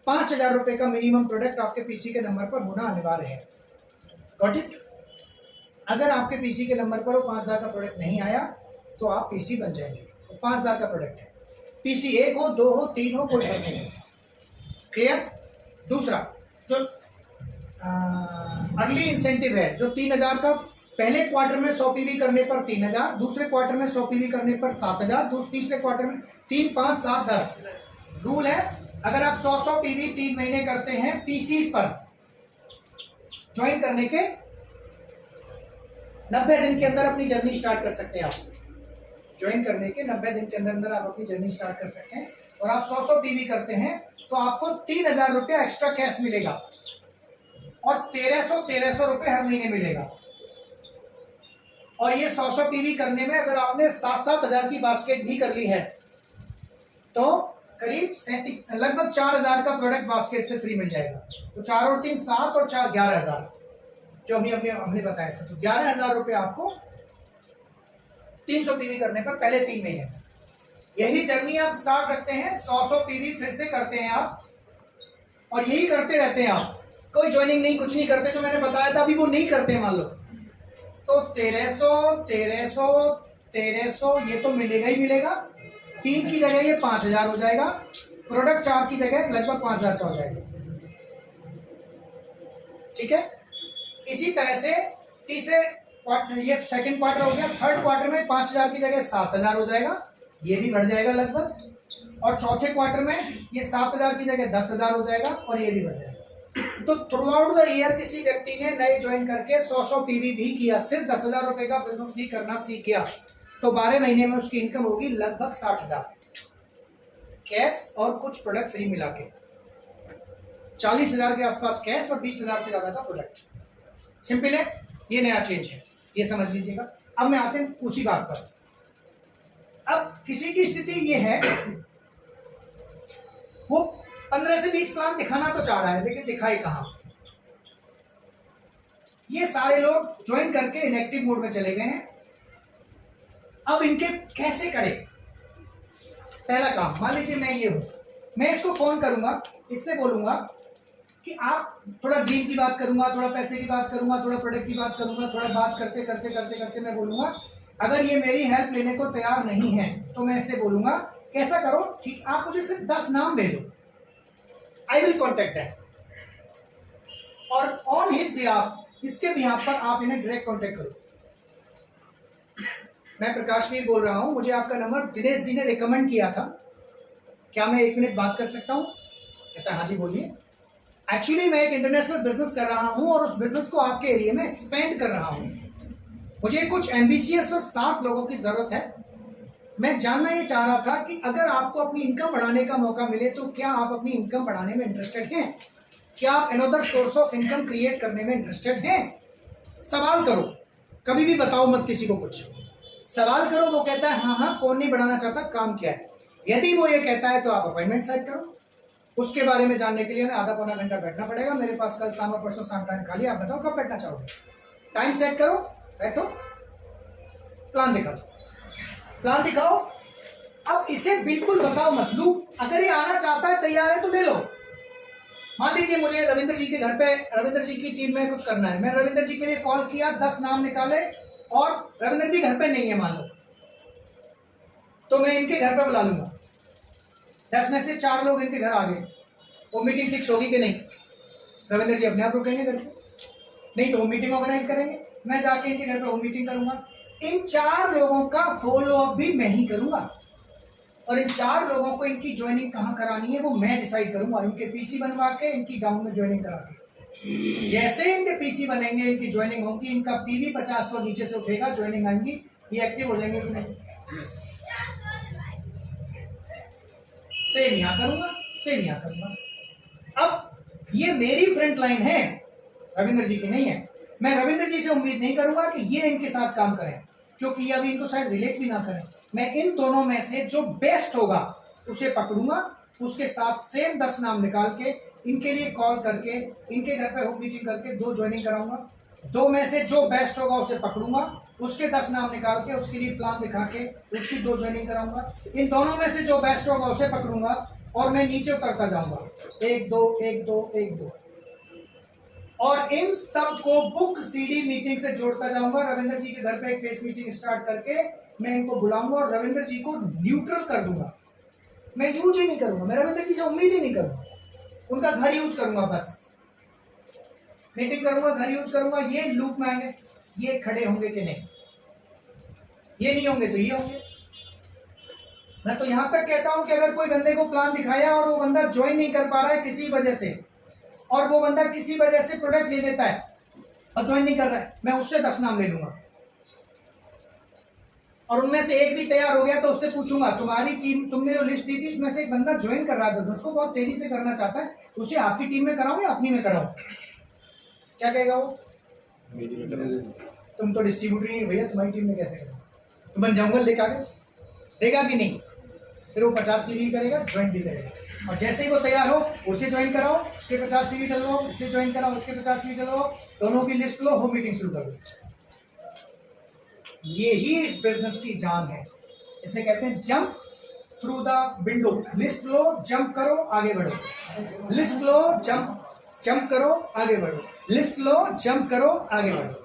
5000 रुपये का मिनिमम प्रोडक्ट आपके पीसी के नंबर पर होना अनिवार्य है। Got it? अगर आपके पीसी के नंबर पर वो 5000 का प्रोडक्ट नहीं आया तो आप पीसी बन जाएंगे। तो 5000 का प्रोडक्ट है, पीसी 1 हो, 2 हो, 3 हो, कोई फर्क नहीं। क्लियर? दूसरा जो अर्ली इंसेंटिव है, जो 3000 का पहले क्वार्टर में 100 पीवी करने पर 3000, दूसरे क्वार्टर में 100 पीवी करने पर 7000, तीसरे क्वार्टर में 3, 5, 7, 10 रूल है। अगर आप 100 पीवी 3 महीने करते हैं पीसीस पर, ज्वाइन करने के 90 दिन के अंदर अपनी जर्नी स्टार्ट कर सकते हैं। आप ज्वाइन करने के 90 दिन के अंदर अंदर आप अपनी जर्नी स्टार्ट कर सकते हैं। और आप 100 पीवी करते हैं तो आपको 3000 रुपया एक्स्ट्रा कैश मिलेगा और 1300 रुपये हर महीने मिलेगा। और ये 100 पीवी करने में अगर आपने 7-7 हजार की बास्केट भी कर ली है तो करीब लगभग 4000 का प्रोडक्ट बास्केट से फ्री मिल जाएगा। तो 4 और 3 7 और 4 11,000 जो हमने बताया था। तो 11,000 रुपये आपको 300 पीवी करने पर पहले 3 महीने में। यही जर्नी आप स्टार्ट रखते हैं, 100 पीवी फिर से करते हैं आप, और यही करते रहते हैं आप। कोई ज्वाइनिंग नहीं, कुछ नहीं करते, जो मैंने बताया था अभी वो नहीं करते मान लो, तो 1300 ये तो मिलेगा ही मिलेगा। 3 की जगह ये 5000 हो जाएगा, प्रोडक्ट 4 की जगह लगभग 5000 का हो जाएगा। ठीक है, इसी तरह से तीसरे क्वार्टर, ये सेकंड क्वार्टर हो गया, थर्ड क्वार्टर में 5000 की जगह 7000 हो जाएगा, ये भी बढ़ जाएगा लगभग। और चौथे क्वार्टर में ये 7000 की जगह 10,000 हो जाएगा और ये भी बढ़ जाएगा। तो थ्रू आउट द ईयर किसी व्यक्ति ने नए ज्वाइन करके 100 पीवी भी किया, सिर्फ 10,000 रुपए का बिजनेस भी करना सीख गया, तो 12 महीने में उसकी इनकम होगी लगभग 60,000 कैश और कुछ प्रोडक्ट फ्री मिला के। 40,000 के आसपास कैश और 20,000 से ज्यादा का प्रोडक्ट। सिंपल है, ये नया चेंज है, ये समझ लीजिएगा। अब मैं आते हैं उसी बात पर। अब किसी की स्थिति ये है, वो 15 से 20 प्लान दिखाना तो चाह रहा है लेकिन दिखाई कहां। ये सारे लोग ज्वाइन करके इनएक्टिव मोड में चले गए हैं। अब इनके कैसे करें? पहला काम, मान लीजिए मैं ये हूं, मैं इसको फोन करूंगा, इससे बोलूंगा कि आप थोड़ा ड्रीम की बात करूंगा, थोड़ा पैसे की बात करूंगा, थोड़ा प्रोडक्ट की बात करूंगा, थोड़ा बात करते करते करते करते मैं बोलूंगा अगर ये मेरी हेल्प लेने को तैयार नहीं है तो मैं इससे बोलूंगा कैसा करो, ठीक, आप मुझे सिर्फ 10 नाम भेजो, आई विल कॉन्टेक्ट दैट, और ऑन हिज बिहाफ, इसके बिहाफ पर आप इन्हें डायरेक्ट कॉन्टेक्ट करो। मैं प्रकाश वीर बोल रहा हूं, मुझे आपका नंबर दिनेश जी ने रिकमेंड किया था, क्या मैं 1 मिनट बात कर सकता हूं? कहता है हाँ जी बोलिए। एक्चुअली मैं एक इंटरनेशनल बिजनेस कर रहा हूं और उस बिजनेस को आपके एरिया में एक्सपेंड कर रहा हूं। मुझे कुछ एम्बिशियस और 7 लोगों की जरूरत है। मैं जानना ये चाह रहा था कि अगर आपको अपनी इनकम बढ़ाने का मौका मिले तो क्या आप अपनी इनकम बढ़ाने में इंटरेस्टेड हैं? क्या आप another source of income create करने में इंटरेस्टेड हैं? सवाल करो, कभी भी बताओ मत किसी को कुछ, सवाल करो। वो कहता है हाँ हाँ, कौन नहीं बढ़ाना चाहता, काम क्या है? यदि वो ये कहता है तो आप अपॉइंटमेंट सेट करो। उसके बारे में जानने के लिए हमें आधा पौना घंटा बैठना पड़ेगा। मेरे पास कल शाम और परसों शाम टाइम खाली, आप बताओ कब बैठना चाहोगे? टाइम सेट करो, बैठो, प्लान दिखा दो, प्लान दिखाओ। अब इसे बिल्कुल बताओ मत, लूप, अगर ये आना चाहता है, तैयार है तो ले लो। मान लीजिए मुझे रविंद्र जी के घर पे, रविंद्र जी की टीम में कुछ करना है, मैं रविंद्र जी के लिए कॉल किया, 10 नाम निकाले और रविंद्र जी घर पे नहीं है मान लो, तो मैं इनके घर पे बुला लूंगा। 10 में से 4 लोग इनके घर आ गए, वो मीटिंग फिक्स होगी कि नहीं? रविंद्र जी अपने आप रुकेंगे घर पे, नहीं तो वो मीटिंग ऑर्गेनाइज करेंगे, मैं जाके इनके घर पे वो मीटिंग करूंगा। इन 4 लोगों का फॉलो अप भी मैं ही करूंगा और इन 4 लोगों को इनकी ज्वाइनिंग कहाँ करानी है वो मैं डिसाइड करूंगा। इनके पीसी बनवा के इनकी गांव में ज्वाइनिंग करा के, जैसे इनके पीसी बनेंगे, इनकी ज्वाइनिंग होगी, इनका पीवी 50-100 नीचे से उठेगा, ज्वाइनिंग आएंगी, ये एक्टिव हो जाएंगे कि नहीं? सेम यहाँ करूंगा, सेम यहाँ करूंगा। अब ये मेरी फ्रंट लाइन है, रविंद्र जी की नहीं है। मैं रविंद्र जी से उम्मीद नहीं करूंगा कि ये इनके साथ काम करें, क्योंकि ये अभी इनको शायद रिलेट भी ना करें। मैं इन दोनों में से जो बेस्ट होगा उसे पकड़ूंगा, उसके साथ सेम 10 नाम निकाल के इनके लिए कॉल करके इनके घर पे होम मीटिंग करके 2 ज्वाइनिंग कराऊंगा। 2 में से जो बेस्ट होगा उसे पकड़ूंगा, उसके 10 नाम निकाल के उसके लिए प्लान दिखा के उसकी 2 ज्वाइनिंग कराऊंगा। इन दोनों में से जो बेस्ट होगा उसे पकड़ूंगा और मैं नीचे उतरता जाऊंगा, 1 2 1 2 1 2, और इन सब को बुक सीडी मीटिंग से जोड़ता जाऊंगा। रविंद्र जी के घर पे एक फेस मीटिंग स्टार्ट करके मैं इनको बुलाऊंगा और रविंद्र जी को न्यूट्रल कर दूंगा। मैं यूज ही नहीं करूंगा, मैं रविंद्र जी से उम्मीद ही नहीं करूंगा, उनका घर यूज करूंगा, बस मीटिंग करूंगा, घर यूज करूंगा। ये लूप में आएंगे, ये खड़े होंगे कि नहीं, ये नहीं होंगे तो ये होंगे। मैं तो यहां तक कहता हूं कि अगर कोई बंदे को प्लान दिखाया और वो बंदा ज्वाइन नहीं कर पा रहा है किसी वजह से, और वो बंदा किसी वजह से प्रोडक्ट ले लेता है और ज्वाइन नहीं कर रहा है, मैं उससे 10 नाम ले लूंगा और उनमें से एक भी तैयार हो गया तो उससे पूछूंगा तुम्हारी टीम, तुमने जो लिस्ट दी थी उसमें से एक बंदा ज्वाइन कर रहा है, बिजनेस को बहुत तेजी से करना चाहता है, उसे आपकी टीम में कराऊं या अपनी में कराऊं? क्या कहेगा वो? तुम तो डिस्ट्रीब्यूटर नहीं भैया, तुम्हारी टीम में कैसे करूं? तो बन जाऊंगा ले कागज, देगा कि नहीं? फिर वो 50 की डील करेगा, ज्वाइन भी करेगा, और जैसे ही वो तैयार हो उसे ज्वाइन कराओ, उसके 50 टीवी डलवाओ, इससे ज्वाइन कराओ, उसके 50 टीवी डलवाओ, दोनों की लिस्ट लो, होम मीटिंग शुरू कर दो। ये ही इस बिजनेस की जान है। इसे कहते हैं jump through the window. List low, jump करो, आगे बढ़ो। लिस्ट लो, जंप करो, आगे बढ़ो। लिस्ट लो, जंप करो, आगे बढ़ो।